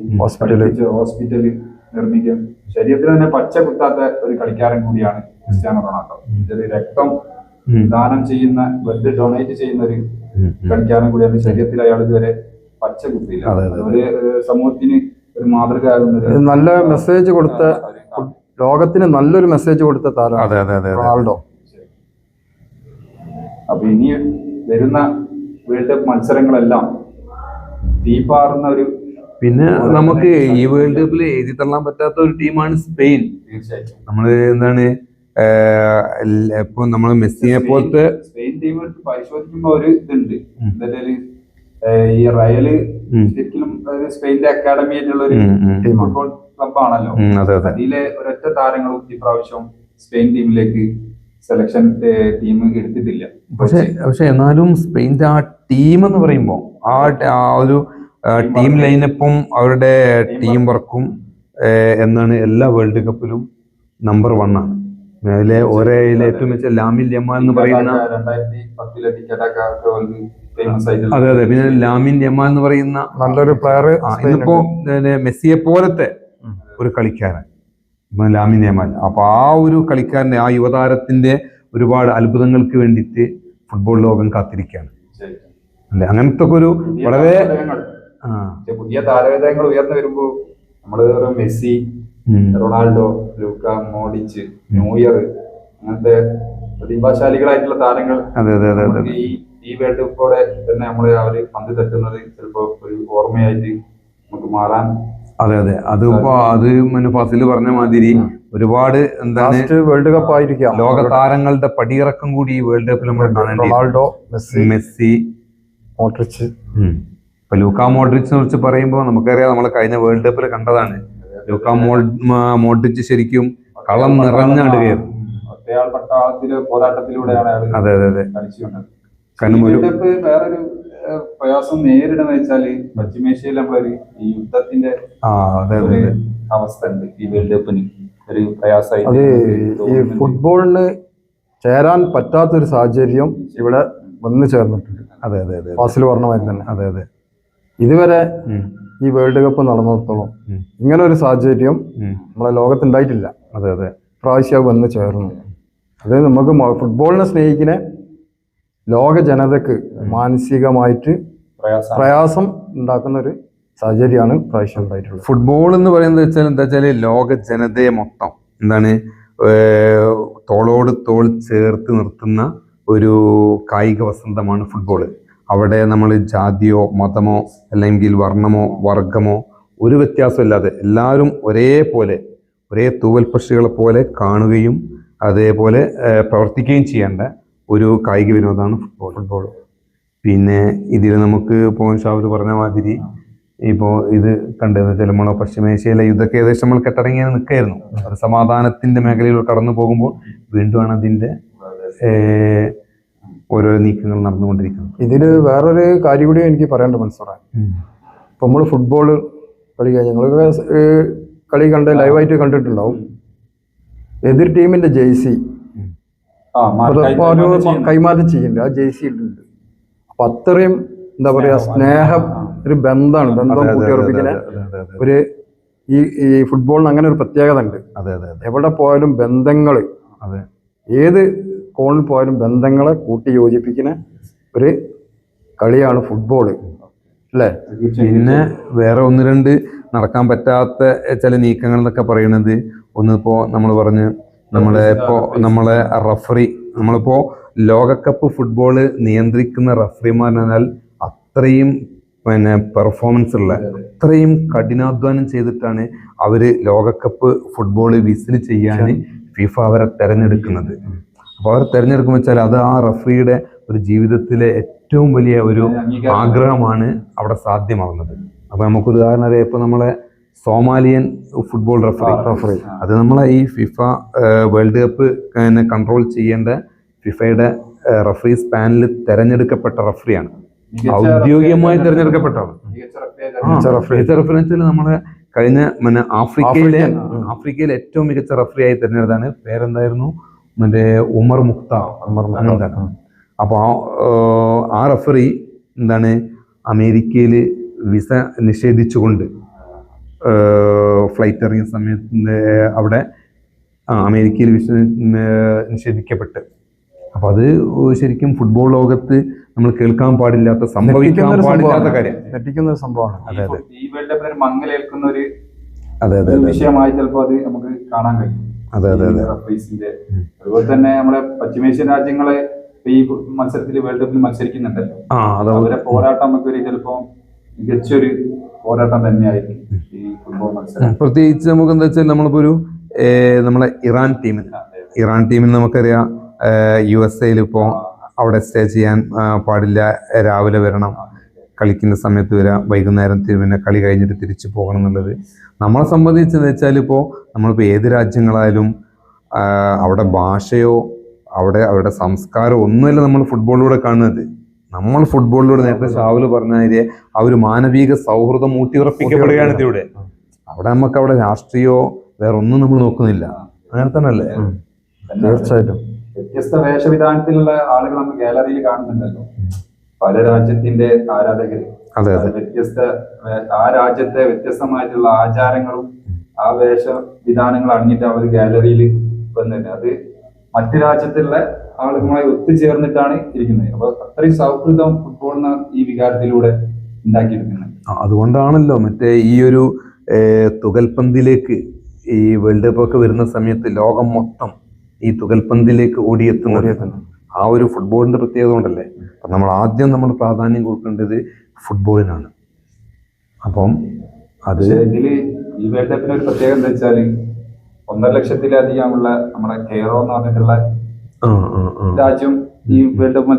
ഹോസ്പിറ്റല് നിർമ്മിക്കുകയും ശരീരത്തിൽ തന്നെ പച്ച കുത്താത്ത ഒരു കളിക്കാരൻ കൂടിയാണ് ക്രിസ്ത്യാനോ റൊണാൾഡോ. രക്തം ദാനം ചെയ്യുന്ന, ബ്ലഡ് ഡൊണേറ്റ് ചെയ്യുന്ന ഒരു കളിക്കാരൻ കൂടിയാണ്. ശരീരത്തിൽ അയാൾ ഇതുവരെ പച്ച കുത്തിയില്ല. ഒരു സമൂഹത്തിന് ഒരു മാതൃകയാകുന്ന നല്ല മെസ്സേജ് കൊടുത്ത, ലോകത്തിന് നല്ലൊരു മെസ്സേജ് കൊടുത്ത താരമാണ് റൊണാൾഡോ. അപ്പൊ ഇനി വരുന്ന വേൾഡ് കപ്പ് മത്സരങ്ങളെല്ലാം തീപാറുന്ന ഒരു, പിന്നെ നമുക്ക് ഈ വേൾഡ് കപ്പിൽ എഴുതി തള്ളാൻ പറ്റാത്ത ഒരു ടീമാണ് സ്പെയിൻ. തീർച്ചയായിട്ടും നമ്മള് എന്താണ് ഇപ്പൊ നമ്മള് മെസ്സിയെ പോലത്തെ സ്പെയിൻ ടീം പരിശോധിക്കുമ്പോ ഒരു ഇതുണ്ട്. ഈ റയല് ശരിക്കും സ്പെയിനിന്റെ അക്കാഡമി ആയിട്ടുള്ള ഒരു ഫുട്ബോൾ ക്ലബാണല്ലോ. അതിലെ ഒരൊറ്റ താരങ്ങളും ഇപ്രാവശ്യം സ്പെയിൻ ടീമിലേക്ക് സെലക്ഷൻ ടീം എടുത്തിട്ടില്ല. പക്ഷെ എന്നാലും സ്പെയിന്റെ ആ ടീം എന്ന് പറയുമ്പോൾ ആ ഒരു ടീം ലൈനപ്പും അവരുടെ ടീം വർക്കും എന്നാണ് എല്ലാ വേൾഡ് കപ്പിലും നമ്പർ 1 ആണ്. അതിലെ ഏറ്റവും മികച്ച ലാമിൻ യമാൽ എന്ന് പറയുന്ന, 2010 അതെ പിന്നെ ലാമിൻ യമാൽ എന്ന് പറയുന്ന നല്ലൊരു പ്ലെയർ, ഇന്നിപ്പോ മെസ്സിയെ പോലത്തെ ഒരു കളിക്കാരൻ ലാമിൻ യമാൽ. അപ്പൊ ആ ഒരു കളിക്കാരന്റെ, ആ യുവതാരത്തിന്റെ ഒരുപാട് അത്ഭുതങ്ങൾക്ക് വേണ്ടിയിട്ട് ഫുട്ബോൾ ലോകം കാത്തിരിക്കുകയാണ് അല്ലെ. അങ്ങനത്തെ ഒരു വളരെ പുതിയ താരങ്ങൾ ഉയർന്നു വരുമ്പോ നമ്മള് മെസ്സി, റൊണാൾഡോ, ലൂക്ക മോഡിച്ച്, ന്യൂയർ, അങ്ങനത്തെ പ്രതിഭാശാലികളായിട്ടുള്ള താരങ്ങൾ ഈ വേൾഡ് കപ്പോടെ തന്നെ നമ്മള് അവര് പന്ത് തട്ടുന്നത് ചിലപ്പോ ഒരു ഓർമ്മയായിട്ട് നമുക്ക് മാറാൻ. അതെ അതിപ്പോ അത് ഫസിൽ പറഞ്ഞ മാതിരി ഒരുപാട് എന്താണ് വേൾഡ് കപ്പ് ആയിരിക്കാം. ലോക താരങ്ങളുടെ പടിയിറക്കം കൂടി ഈ വേൾഡ് കപ്പിൽ നമ്മൾ കാണേണ്ടി. Ronaldo, Messi, Modric. ഇപ്പൊ ലൂക്ക മോഡ്രിച്ചിനെ കുറിച്ച് പറയുമ്പോൾ നമുക്കറിയാം, നമ്മൾ കഴിഞ്ഞ വേൾഡ് കപ്പിൽ കണ്ടതാണ്. ലൂക്ക മോഡ്രിച്ച് ശരിക്കും കളം നിറഞ്ഞാടുകയായിരുന്നു. പോരാട്ടത്തിലൂടെയാണ് അതെ കളിച്ചുകൊണ്ടത്. വേറൊരു പ്രയാസം നേരിടുന്ന വെച്ചാല് പശ്ചിമേഷ്യയിൽ നമ്മളൊരു ഈ യുദ്ധത്തിന്റെ അവസ്ഥ ഉണ്ട്. ഈ വേൾഡ് കപ്പിന് ഒരു പ്രയാസമായിട്ട് ഈ ഫുട്ബോളിന് ചേരാൻ പറ്റാത്തൊരു സാഹചര്യം ഇവിടെ വന്നു ചേർന്നിട്ടുണ്ട്. അതെ ഫാസിൽ പറഞ്ഞ മാതിരി തന്നെ. അതെ ഇതുവരെ ഈ വേൾഡ് കപ്പ് നടന്നിടത്തോളം ഇങ്ങനെ ഒരു സാഹചര്യം നമ്മളെ ലോകത്തുണ്ടായിട്ടില്ല. പ്രാവശ്യം വന്ന് ചേർന്നു. അത് നമുക്ക് ഫുട്ബോളിനെ സ്നേഹിക്കുന്ന ലോക ജനതക്ക് മാനസികമായിട്ട് പ്രയാസം ഉണ്ടാക്കുന്ന ഒരു സാഹചര്യമാണ് പ്രാവശ്യം ഉണ്ടായിട്ടുള്ളത്. ഫുട്ബോൾ എന്ന് പറയുന്നത് എന്താ വെച്ചാല് ലോക ജനതയെ മൊത്തം എന്താണ് തോളോട് തോൾ ചേർത്ത് നിർത്തുന്ന ഒരു കായിക വസന്തമാണ് ഫുട്ബോള്. അവിടെ നമ്മൾ ജാതിയോ മതമോ അല്ലെങ്കിൽ വർണ്ണമോ വർഗമോ ഒരു വ്യത്യാസമില്ലാതെ എല്ലാവരും ഒരേ തൂവൽ പക്ഷികളെ പോലെ കാണുകയും അതേപോലെ പ്രവർത്തിക്കുകയും ചെയ്യേണ്ട ഒരു കായിക വിനോദമാണ് ഫുട്ബോൾ. പിന്നെ ഇതിൽ നമുക്ക് ഇപ്പോൾ ഷാവൂർ പറഞ്ഞ മാതിരി ഇപ്പോൾ ഇത് കണ്ടെന്ന് വെച്ചാൽ നമ്മളെ പശ്ചിമേഷ്യയിലെ യുദ്ധമൊക്കെ ഏകദേശം നമ്മൾ കെട്ടടങ്ങി നിൽക്കുകയായിരുന്നു. അത് സമാധാനത്തിന്റെ മേഖലയിൽ കടന്നു പോകുമ്പോൾ വീണ്ടുമാണ് അതിന്റെ ഓരോ നീക്കങ്ങൾ നടന്നുകൊണ്ടിരിക്കുന്നത്. ഇതില് വേറൊരു കാര്യം കൂടി എനിക്ക് പറയേണ്ട മനസ്സിലായി. ഇപ്പൊ നമ്മള് ഫുട്ബോൾ കളി ഞങ്ങൾ കളി ലൈവായിട്ട് കണ്ടിട്ടുണ്ടാവും. എതിർ ടീമിന്റെ ജേഴ്സി കൈമാറ്റം ചെയ്യുന്നുണ്ട്. ആ ജേഴ്സി ഇട്ടുണ്ട്. അപ്പൊ അത്രയും എന്താ പറയാ സ്നേഹം, ഒരു ബന്ധം കൂട്ടിയുറപ്പിക്കുന്ന ഒരു ഈ ഫുട്ബോളിന് അങ്ങനെ ഒരു പ്രത്യേകത ഉണ്ട്. അതെ അതെ അതെ എവിടെ പോയാലും ബന്ധങ്ങൾ, അതെ ഏത് കോണിൽ പോയാലും ബന്ധങ്ങളെ കൂട്ടി യോജിപ്പിക്കുന്ന ഒരു കളിയാണ് ഫുട്ബോൾ അല്ലേ? പിന്നെ വേറെ ഒന്ന് രണ്ട് നടക്കാൻ പറ്റാത്ത ചില നീക്കങ്ങൾ എന്നൊക്കെ പറയുന്നത്, ഒന്നിപ്പോ നമ്മൾ പറഞ്ഞ് നമ്മളെ റഫറി, നമ്മളിപ്പോ ലോകകപ്പ് ഫുട്ബോള് നിയന്ത്രിക്കുന്ന റഫറിമാർ പറഞ്ഞാൽ അത്രയും പിന്നെ പെർഫോമൻസ് ഉള്ള, അത്രയും കഠിനാധ്വാനം ചെയ്തിട്ടാണ് അവര് ലോകകപ്പ് ഫുട്ബോള് വിസിൽ ചെയ്യാൻ ഫിഫ അവരെ തെരഞ്ഞെടുക്കുന്നത്. അപ്പോൾ അവർ തെരഞ്ഞെടുക്കുമ്പോൾ വെച്ചാൽ അത് ആ റഫറിയുടെ ഒരു ജീവിതത്തിലെ ഏറ്റവും വലിയ ഒരു ആഗ്രഹമാണ് അവിടെ സാധ്യമാകുന്നത്. അപ്പൊ നമുക്കൊരു ഉദാഹരണം അറിയാം, ഇപ്പൊ നമ്മളെ സോമാലിയൻ ഫുട്ബോൾ റഫറി അത് നമ്മളെ ഈ ഫിഫ വേൾഡ് കപ്പ് കൺട്രോൾ ചെയ്യേണ്ട ഫിഫയുടെ റഫറീസ് പാനലിൽ തെരഞ്ഞെടുക്കപ്പെട്ട റഫറിയാണ്, ഔദ്യോഗികമായി തെരഞ്ഞെടുക്കപ്പെട്ടാണ്. മികച്ച റഫറി വെച്ചാൽ നമ്മളെ കഴിഞ്ഞ ആഫ്രിക്കയിലെ ഏറ്റവും മികച്ച റഫറിയായി തെരഞ്ഞെടുത്താണ്. പേരെന്തായിരുന്നു? മറ്റേ ഉമർ മുഖ്താർ. അപ്പോൾ ആ റഫറി എന്താണ് അമേരിക്കയിൽ വിസ നിഷേധിച്ചുകൊണ്ട് ഫ്ലൈറ്റ് ഇറങ്ങിയ സമയത്ത് അവിടെ അമേരിക്കയിൽ വിസ നിഷേധിക്കപ്പെട്ട്. അപ്പോൾ അത് ശരിക്കും ഫുട്ബോൾ ലോകത്ത് നമ്മൾ കേൾക്കാൻ പാടില്ലാത്ത, സംഭവിക്കാൻ പാടില്ലാത്ത കാര്യം, ഞെട്ടിക്കുന്ന ഒരു സംഭവമാണ്. അതെ അതെ ഈ വേൾഡ് കപ്പിന് മങ്ങലേൽക്കുന്ന ഒരു അതെ അതെ വിഷയമായി ചിലപ്പോൾ അത് നമുക്ക് കാണാൻ കഴിയും. അതെ അതെ അതെ റഫറീസിന്റെ അതുപോലെ തന്നെ നമ്മുടെ പശ്ചിമേഷ്യൻ രാജ്യങ്ങളെ ഈ മത്സരത്തിൽ വേൾഡ് കപ്പിൽ മത്സരിക്കുന്നുണ്ടല്ലോ, അവരെ പോരാട്ടം നമുക്കൊരു ചിലപ്പോൾ മികച്ചൊരു പോരാട്ടം തന്നെയായിരിക്കും ഈ ഫുട്ബോൾ മത്സരം. പ്രത്യേകിച്ച് നമുക്ക് എന്താ വെച്ചാൽ നമ്മളിപ്പോ ഒരു നമ്മളെ ഇറാൻ ടീമിന് നമുക്കറിയാം USA ഇപ്പോ അവിടെ സ്റ്റേ ചെയ്യാൻ പാടില്ല, രാവിലെ വരണം, കളിക്കുന്ന സമയത്ത് വരാം, വൈകുന്നേരം പിന്നെ കളി കഴിഞ്ഞിട്ട് തിരിച്ചു പോകണം എന്നുള്ളത്. നമ്മളെ സംബന്ധിച്ചെന്ന് വെച്ചാൽ ഇപ്പോൾ നമ്മളിപ്പോൾ ഏത് രാജ്യങ്ങളായാലും അവിടെ ഭാഷയോ അവരുടെ സംസ്കാരം ഒന്നുമല്ല നമ്മൾ ഫുട്ബോളിലൂടെ കാണുന്നത്. നമ്മൾ ഫുട്ബോളിലൂടെ നേരത്തെ ഷാവുല് പറഞ്ഞതിലെ ആ ഒരു മാനവിക സൗഹൃദം ഊട്ടിയുറപ്പിക്കപ്പെടുകയാണ് ഇതിലൂടെ. അവിടെ നമുക്ക് അവിടെ രാഷ്ട്രീയമോ വേറെ ഒന്നും നമ്മൾ നോക്കുന്നില്ല. അങ്ങനെ തന്നെ അല്ലേ? തീർച്ചയായിട്ടും. വ്യത്യസ്ത വേഷവിധാനത്തിലുള്ള ആളുകൾ നമ്മൾ ഗാലറിയിൽ കാണുന്നുണ്ടല്ലോ, പല രാജ്യത്തിന്റെ ആരാധകര്. വ്യത്യസ്ത ആ രാജ്യത്തെ വ്യത്യസ്തമായിട്ടുള്ള ആചാരങ്ങളും ആ വേഷവിധാനങ്ങൾ അണിഞ്ഞിട്ട് അവർ ഗാലറിയിൽ വന്നിട്ട് അത് മറ്റു രാജ്യത്തുള്ള ആളുകളുമായി ഒത്തുചേർന്നിട്ടാണ് ഇരിക്കുന്നത്. അപ്പൊ അത്രയും സൗഹൃദം ഫുട്ബോളിന് ഈ വികാരത്തിലൂടെ ഉണ്ടാക്കിയെടുക്കുന്നത്. അതുകൊണ്ടാണല്ലോ മറ്റേ ഈ ഒരു തുകൽപന്തിലേക്ക് ഈ വേൾഡ് കപ്പ് ഒക്കെ വരുന്ന സമയത്ത് ലോകം മൊത്തം ഈ തുകൽപന്തിലേക്ക് ഓടിയെത്തുന്നത്. ആ ഒരു ഫുട്ബോളിന്റെ പ്രത്യേകത കൊണ്ടല്ലേ. അപ്പം നമ്മൾ പ്രാധാന്യം കൊടുക്കേണ്ടത് ഫുട്ബോളിനാണ്. അപ്പം അത് ഇതില് ഈ വേൾഡ് കപ്പിന് ഒരു പ്രത്യേകത എന്താ വെച്ചാല് 1.5 ലക്ഷത്തിലധികമുള്ള നമ്മുടെ കെയറോ എന്ന് പറഞ്ഞിട്ടുള്ള രാജ്യം ഈ വേൾഡ് കപ്പ്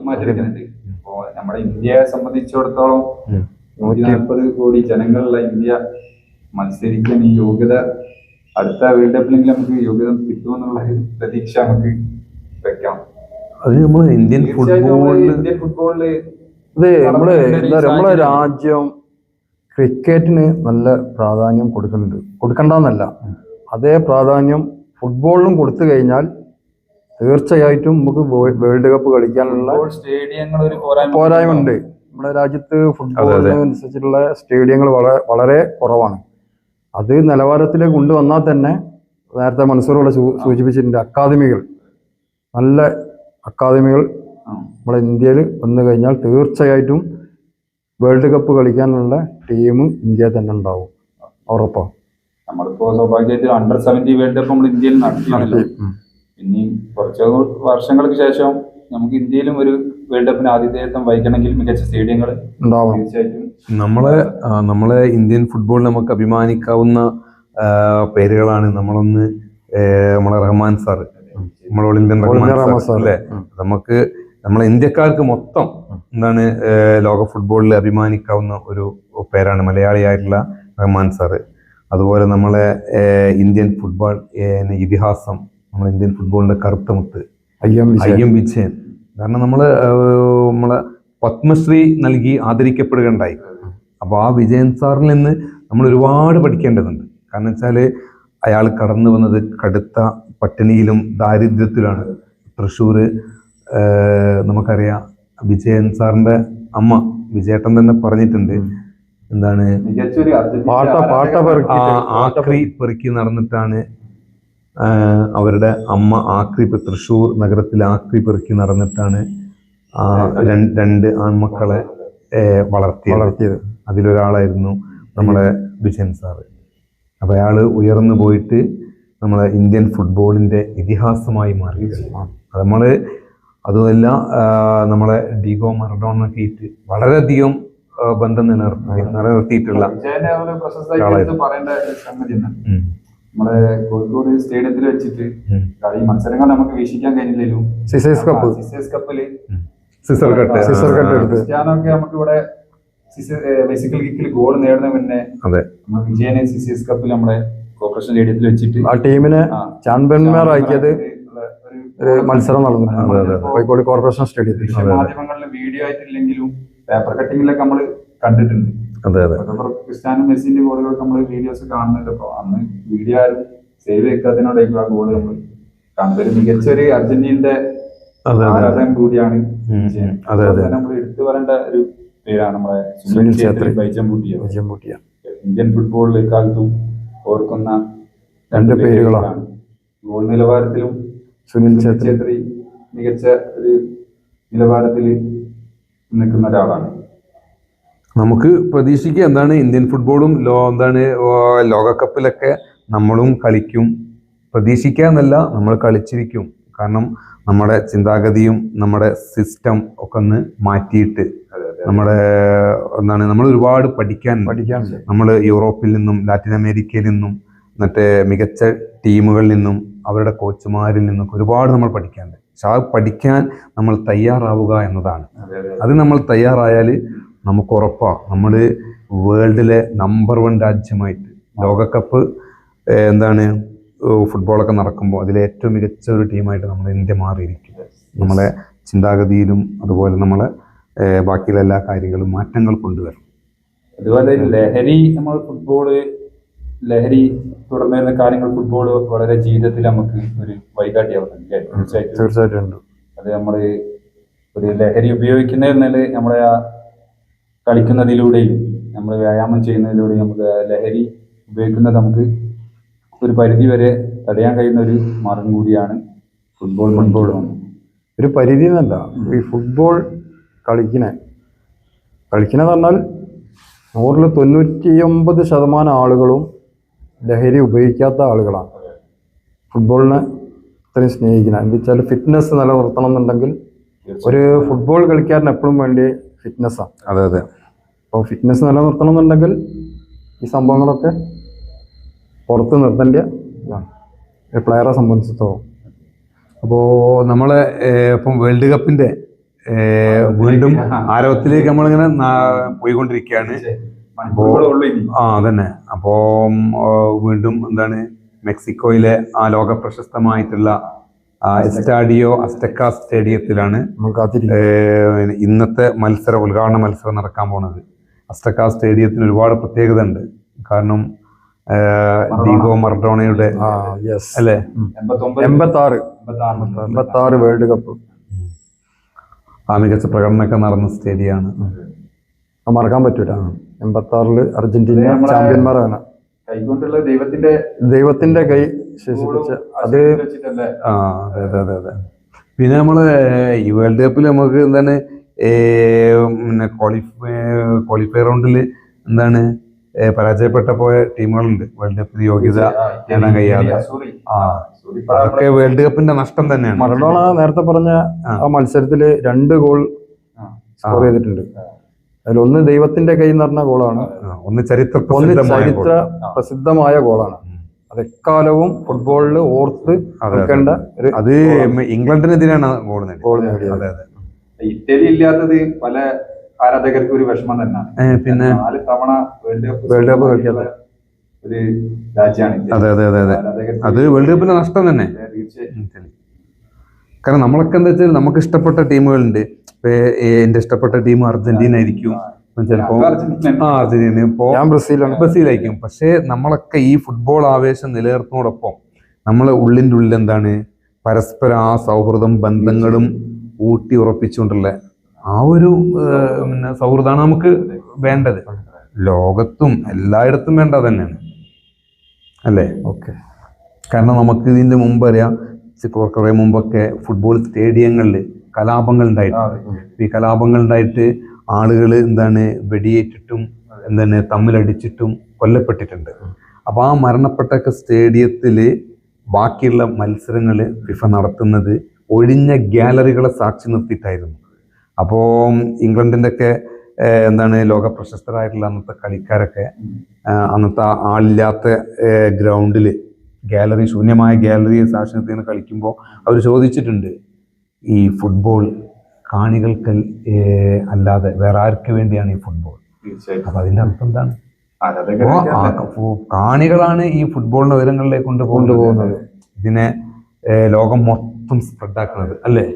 മാറ്റിയെടുക്കുന്നുണ്ട്. അപ്പോ നമ്മുടെ ഇന്ത്യയെ സംബന്ധിച്ചിടത്തോളം 140 കോടി ജനങ്ങളുള്ള ഇന്ത്യ മത്സരിക്കാൻ ഈ യോഗ്യത അടുത്ത വേൾഡ് കപ്പിലെങ്കിലും നമുക്ക് യോഗ്യത കിട്ടുമെന്നുള്ള പ്രതീക്ഷ നമുക്ക് വെക്കാം. അത് നമ്മൾ ഇന്ത്യൻ ഫുട്ബോളില് നമ്മളെ രാജ്യം ക്രിക്കറ്റിന് നല്ല പ്രാധാന്യം കൊടുക്കണ്ടെന്നല്ല, അതേ പ്രാധാന്യം ഫുട്ബോളിനും കൊടുത്തു കഴിഞ്ഞാൽ തീർച്ചയായിട്ടും നമുക്ക് വേൾഡ് കപ്പ് കളിക്കാനുള്ള സ്റ്റേഡിയങ്ങൾ ഒരു പോരായ്മ ഉണ്ട്. നമ്മുടെ രാജ്യത്ത് ഫുട്ബോളിനനുസരിച്ചുള്ള സ്റ്റേഡിയങ്ങൾ വളരെ കുറവാണ്. അത് നിലവാരത്തിലേക്ക് കൊണ്ടുവന്നാൽ തന്നെ നേരത്തെ മൻസൂറുള്ള സൂചിപ്പിച്ചിട്ടുണ്ട്, നല്ല അക്കാദമികൾ നമ്മുടെ ഇന്ത്യയിൽ വന്നു കഴിഞ്ഞാൽ തീർച്ചയായിട്ടും വേൾഡ് കപ്പ് കളിക്കാനുള്ള ടീം ഇന്ത്യയിൽ തന്നെ ഉണ്ടാവും, ഉറപ്പാണ്. നമ്മളിപ്പോ സ്വാഭാവികമായിട്ട് Under-17 വേൾഡ് കപ്പ് നമ്മൾ ഇന്ത്യയിൽ നടത്തിയാണല്ലോ. ഇനി കുറച്ച് വർഷങ്ങൾക്ക് ശേഷം നമുക്ക് ഇന്ത്യയിലും ഒരു വേൾഡ് കപ്പിന് ആതിഥേയത്വം വഹിക്കണമെങ്കിൽ മികച്ച സ്റ്റേഡിയങ്ങൾ ഉണ്ടാവും. തീർച്ചയായിട്ടും നമ്മളെ ഇന്ത്യൻ ഫുട്ബോളിൽ നമുക്ക് അഭിമാനിക്കാവുന്ന പേരുകളാണ്. നമ്മളെ റഹ്മാൻ സാർ, നമ്മളെ ഒളിമ്പ്യൻ റഹ്മാൻ സാർ അല്ലേ. നമ്മളെ ഇന്ത്യക്കാർക്ക് മൊത്തം ലോക ഫുട്ബോളിൽ അഭിമാനിക്കാവുന്ന ഒരു പേരാണ് മലയാളിയായിട്ടുള്ള റഹ്മാൻ സാറ്. അതുപോലെ നമ്മളെ ഇന്ത്യൻ ഫുട്ബോൾ ഇതിഹാസം, നമ്മളെ ഇന്ത്യൻ ഫുട്ബോളിന്റെ കറുത്തമുത്ത് IM വിജയൻ. കാരണം നമ്മളെ പത്മശ്രീ നൽകി ആദരിക്കപ്പെടുകയുണ്ടായി. അപ്പോൾ ആ വിജയൻ സാറിൽ നിന്ന് നമ്മൾ ഒരുപാട് പഠിക്കേണ്ടതുണ്ട്. കാരണം വെച്ചാല് അയാൾ കടന്നു വന്നത് കടുത്ത പട്ടിണിയിലും ദാരിദ്ര്യത്തിലാണ്. തൃശ്ശൂര് നമുക്കറിയാം, വിജയൻ സാറിന്റെ അമ്മ വിജയേട്ടൻ തന്നെ പറഞ്ഞിട്ടുണ്ട്, എന്താണ് മികച്ചൊരു പാട്ട ആക്രി പെറുക്കി നടന്നിട്ടാണ് അവരുടെ അമ്മ ആക്രി തൃശ്ശൂർ നഗരത്തിൽ ആക്രി പെറുക്കി നടന്നിട്ടാണ് രണ്ട് ആൺമക്കളെ വളർത്തിയത്. അതിലൊരാളായിരുന്നു നമ്മുടെ വിജയൻ സാറ്. അപ്പൊ അയാള് ഉയർന്നു പോയിട്ട് നമ്മളെ ഇന്ത്യൻ ഫുട്ബോളിന്റെ ഇതിഹാസമായി മാറി. അത് നമ്മള് അതുമല്ല നമ്മളെ ഡിഗോ മറഡോണൊക്കെ ആയിട്ട് വളരെയധികം ബന്ധം നിലനിർത്തിയിട്ടുള്ള പറയേണ്ട സംഗതി നമ്മളെ കോഴിക്കോട് സ്റ്റേഡിയത്തിൽ വെച്ചിട്ട് കളി മത്സരങ്ങൾ നമുക്ക് വീക്ഷിക്കാൻ കഴിഞ്ഞില്ലെങ്കിലും സിസേഴ്സ് കപ്പില് സിസർ കട്ട് ക്രിസ്ത്യാനൊക്കെ നമുക്ക് ഇവിടെ ബേസിക്കൽ കിക്കിൽ ഗോൾ നേടുന്ന മുന്നേ നമ്മൾ വിജയനെ സിസേഴ്സ് കപ്പിൽ നമ്മളെ കോർപ്പറേഷൻ സ്റ്റേഡിയത്തിൽ വെച്ചിട്ട് ആ ടീമിനെ ചാമ്പ്യന്മാരാക്കിയത് ഒരു മത്സരം നടന്നിട്ടുണ്ട് കോഴിക്കോട് കോർപ്പറേഷൻ സ്റ്റേഡിയത്തിൽ. മാധ്യമങ്ങളിൽ വീഡിയോ ആയിട്ടില്ലെങ്കിലും പേപ്പർ കട്ടിങ്ങിലൊക്കെ നമ്മൾ കണ്ടിട്ടുണ്ട്. ക്രിസ്ത്യാനോ മെസ്സിന്റെ ഗോളുകളൊക്കെ നമ്മൾ വീഡിയോസ് കാണുന്നുണ്ട്. അപ്പൊ അന്ന് വീഡിയോ ആരും സേവ് വെക്കാത്തതിനോടേക്കും ആ ഗോള് നമ്മൾ കാണുന്നത് മികച്ചൊരു അർജന്റീനയുടെ ആരാധകൻ കൂടിയാണ്. നമ്മൾ എടുത്തു പറയേണ്ട ഒരു പേരാണ് നമ്മുടെ സുനിൽ ഛേത്രി ബൈജംബൂട്ടിയ. ഇന്ത്യൻ ഫുട്ബോളിൽ എക്കാലത്തും ഓർക്കുന്ന രണ്ട് പേരുകളാണ്. ഗോൾ നിലവാരത്തിലും സുനിൽ ഛേത്രി മികച്ച ഒരു നിലവാരത്തിൽ നിൽക്കുന്ന ഒരാളാണ്. നമുക്ക് പ്രതീക്ഷിക്കുക എന്താണ് ഇന്ത്യൻ ഫുട്ബോളും ലോകകപ്പിലൊക്കെ നമ്മളും കളിക്കും. പ്രതീക്ഷിക്കുക എന്നല്ല, നമ്മൾ കളിച്ചിരിക്കും. കാരണം നമ്മുടെ ചിന്താഗതിയും നമ്മുടെ സിസ്റ്റം ഒക്കെ ഒന്ന് മാറ്റിയിട്ട് നമ്മുടെ നമ്മൾ ഒരുപാട് പഠിക്കാനുണ്ട്. നമ്മൾ യൂറോപ്പിൽ നിന്നും ലാറ്റിൻ അമേരിക്കയിൽ നിന്നും മറ്റേ മികച്ച ടീമുകളിൽ നിന്നും അവരുടെ കോച്ചുമാരിൽ നിന്നും ഒരുപാട് നമ്മൾ പഠിക്കാനുണ്ട്. പക്ഷെ ആ പഠിക്കാൻ നമ്മൾ തയ്യാറാവുക എന്നതാണ്. അത് നമ്മൾ തയ്യാറായാൽ നമുക്ക് ഉറപ്പാണ് നമ്മൾ വേൾഡിലെ നമ്പർ 1 രാജ്യമായിട്ട് ലോകകപ്പ് ഫുട്ബോളൊക്കെ നടക്കുമ്പോൾ അതിലെ ഏറ്റവും മികച്ച ഒരു ടീമായിട്ട് നമ്മുടെ ഇന്ത്യ മാറിയിരിക്കും. നമ്മളെ ചിന്താഗതിയിലും അതുപോലെ നമ്മളെ ബാക്കിയുള്ള എല്ലാ കാര്യങ്ങളും മാറ്റങ്ങൾ കൊണ്ടുവരും. അതുപോലെ ലഹരി ലഹരി തുടർന്നു വരുന്ന കാര്യങ്ങൾ ഫുട്ബോൾ വളരെ ജീവിതത്തിൽ നമുക്ക് ഒരു വഴികാട്ടിയാവുന്നുണ്ട്. തീർച്ചയായിട്ടും അത് നമ്മൾ ഒരു ലഹരി ഉപയോഗിക്കുന്നതിൽ നമ്മളെ ആ കളിക്കുന്നതിലൂടെയും നമ്മൾ വ്യായാമം ചെയ്യുന്നതിലൂടെയും നമുക്ക് ലഹരി ഉപയോഗിക്കുന്നത് നമുക്ക് ഒരു പരിധി വരെ തടയാൻ കഴിയുന്ന ഒരു മാർഗം കൂടിയാണ് ഫുട്ബോൾ. ഒരു പരിധി എന്നല്ല, ഈ ഫുട്ബോൾ കളിക്കണ പറഞ്ഞാൽ 99% ആളുകളും ലഹരി ഉപയോഗിക്കാത്ത ആളുകളാണ്. ഫുട്ബോളിനെ അത്രയും സ്നേഹിക്കുന്നത് എന്താ വെച്ചാൽ ഫിറ്റ്നസ് നിലനിർത്തണം എന്നുണ്ടെങ്കിൽ ഒരു ഫുട്ബോൾ കളിക്കാരന് എപ്പോഴും വേണ്ടി ഫിറ്റ്നസ്സാണ്. അതെ. അപ്പോൾ ഫിറ്റ്നസ് നിലനിർത്തണം എന്നുണ്ടെങ്കിൽ ഈ സംഭവങ്ങളൊക്കെ പുറത്ത് നിർത്തേണ്ട ഇതാണ് ഒരു പ്ലെയറെ സംബന്ധിച്ചിടത്തോളം. അപ്പോൾ നമ്മളെ ഇപ്പം വേൾഡ് കപ്പിന്റെ വീണ്ടും ആരവത്തിലേക്ക് നമ്മളിങ്ങനെ പോയിക്കൊണ്ടിരിക്കുകയാണ്. അതന്നെ. അപ്പോ വീണ്ടും മെക്സിക്കോയിലെ ആ ലോക പ്രശസ്തമായിട്ടുള്ള എസ്റ്റാഡിയോ അസ്തക്ക സ്റ്റേഡിയത്തിലാണ് ഇന്നത്തെ ഉദ്ഘാടന മത്സരം നടക്കാൻ പോണത്. അസ്തക്ക സ്റ്റേഡിയത്തിന് ഒരുപാട് പ്രത്യേകത ഉണ്ട്. കാരണം ഡീഗോ മറഡോണയുടെ അല്ലേ 86 വേൾഡ് കപ്പ് ആ മികച്ച പ്രകടനമൊക്കെ നടന്ന സ്റ്റേഡിയമാണ്. മറക്കാൻ പറ്റൂല. 86 അർജന്റീന ചാമ്പ്യന്മാരാണ്. കൈകൊണ്ടുള്ള ദൈവത്തിന്റെ കൈ ശേഷിപ്പിച്ച അത്. അതെ. പിന്നെ നമ്മള് ഈ വേൾഡ് കപ്പിൽ നമുക്ക് പിന്നെ ക്വാളിഫയർ റൗണ്ടിൽ പരാജയപ്പെട്ട പോയ ടീമുകളുണ്ട്. വേൾഡ് കപ്പിൽ യോഗ്യത നേടാൻ കഴിയാതെ. അതൊക്കെ വേൾഡ് കപ്പിന്റെ നഷ്ടം തന്നെയാണ്. മറഡോണ നേരത്തെ പറഞ്ഞ ആ മത്സരത്തില് 2 ഗോൾ സ്കോർ ചെയ്തിട്ടുണ്ട്. അതിലൊന്ന് ദൈവത്തിന്റെ കൈ എന്ന് പറഞ്ഞ ഗോളാണ്, ഒന്ന് ചരിത്ര പ്രസിദ്ധമായ ഗോളാണ്. അത് എക്കാലവും ഫുട്ബോളിൽ ഓർത്ത് വെക്കേണ്ട അത് ഇംഗ്ലണ്ടിനെതിരാണ് ഗോൾ നേടിയത്. ഇറ്റലി ഇല്ലാത്തത് പല ആരാധകർക്ക് ഒരു വിഷമം തന്നെയാണ്. പിന്നെ 4 തവണ വേൾഡ് കപ്പ് കളിക്കാത്ത ഒരു രാജ്യമാണ്. അതെ. അത് വേൾഡ് കപ്പിന്റെ നഷ്ടം തന്നെ. കാരണം നമ്മളൊക്കെ എന്താ വെച്ചാൽ നമുക്ക് ഇഷ്ടപ്പെട്ട ടീമുകളുണ്ട്. എന്റെ ഇഷ്ടപ്പെട്ട ടീം അർജന്റീന ആയിരിക്കും, ചിലപ്പോ അർജന്റീന, ബ്രസീലായിരിക്കും. പക്ഷെ നമ്മളൊക്കെ ഈ ഫുട്ബോൾ ആവേശം നിലനിർത്തുന്നതോടൊപ്പം നമ്മളെ ഉള്ളിൻ്റെ ഉള്ളിൽ പരസ്പരം ആ സൗഹൃദം ബന്ധങ്ങളും ഊട്ടി ഉറപ്പിച്ചുകൊണ്ടുള്ള ആ ഒരു സൗഹൃദമാണ് നമുക്ക് വേണ്ടത്. ലോകത്തും എല്ലായിടത്തും വേണ്ട തന്നെയാണ് അല്ലേ? ഓക്കെ. കാരണം നമുക്ക് ഇതിന്റെ മുമ്പ് അറിയാം, കുറെ മുമ്പൊക്കെ ഫുട്ബോൾ സ്റ്റേഡിയങ്ങളിൽ കലാപങ്ങൾ ഉണ്ടായിരുന്നു. ഈ കലാപങ്ങൾ ഉണ്ടായിട്ട് ആളുകൾ വെടിയേറ്റിട്ടും തമ്മിലടിച്ചിട്ടും കൊല്ലപ്പെട്ടിട്ടുണ്ട്. അപ്പോൾ ആ മരണപ്പെട്ടൊക്കെ സ്റ്റേഡിയത്തിൽ ബാക്കിയുള്ള മത്സരങ്ങൾ ഫിഫ നടത്തുന്നത് ഒഴിഞ്ഞ ഗ്യാലറികളെ സാക്ഷി നിർത്തിയിട്ടായിരുന്നു. അപ്പോൾ ഇംഗ്ലണ്ടിൻ്റെ ഒക്കെ ലോക പ്രശസ്തരായിട്ടുള്ള അന്നത്തെ കളിക്കാരൊക്കെ അന്നത്തെ ആളില്ലാത്ത ഗ്രൗണ്ടിൽ ഗാലറി, ശൂന്യമായ ഗാലറിയെ സാക്ഷി നിർത്തി കളിക്കുമ്പോൾ അവർ ചോദിച്ചിട്ടുണ്ട്, ഈ ഫുട്ബോൾ കാണികൾക്ക് അല്ലാതെ വേറെ ആർക്ക് വേണ്ടിയാണ് ഈ ഫുട്ബോൾ? അപ്പൊ അതിന്റെ അർത്ഥം എന്താണ്? കാണികളാണ് ഈ ഫുട്ബോളിന്റെ ഉയരങ്ങളിലേക്ക് കൊണ്ടുപോകുന്നത്, ഇതിനെ ലോകം മൊത്തം സ്പ്രെഡാക്കുന്നത് അല്ലേ?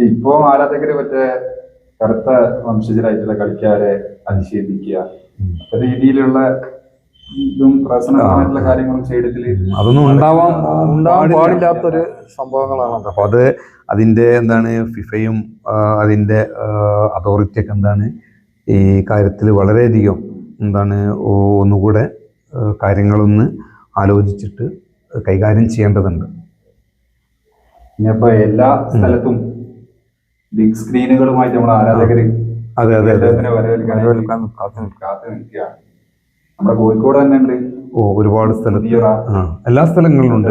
ഇപ്പോ ആരാധകര് മറ്റേ കറുത്ത വംശജരായിട്ടുള്ള കളിക്കാരെ അധിക്ഷേപിക്കുക, രീതിയിലുള്ള ഇതും പ്രശ്നമായിട്ടുള്ള കാര്യങ്ങളും സ്റ്റേഡിയത്തില് അതൊന്നും ഉണ്ടാവാൻ പാടില്ലാത്തൊരു സംഭവങ്ങളാണ്. അപ്പൊ അതിന്റെ ഫിഫയും അതിന്റെ അതോറിറ്റിയൊക്കെ ഈ കാര്യത്തിൽ വളരെയധികം ഒന്നുകൂടെ കാര്യങ്ങളൊന്ന് ആലോചിച്ചിട്ട് കൈകാര്യം ചെയ്യേണ്ടതുണ്ട്. ഇനിയിപ്പോ എല്ലാ സ്ഥലത്തും ബിഗ് സ്ക്രീനുകളുമായിട്ട് നമ്മുടെ ആരാധകര് വരവേൽക്കാൻ കാത്തു നിൽക്കുകയാണ്. നമ്മുടെ കോഴിക്കോട് തന്നെ ഉണ്ട്, ഒരുപാട് സ്ഥലത്ത്, എല്ലാ സ്ഥലങ്ങളിലും ഉണ്ട്,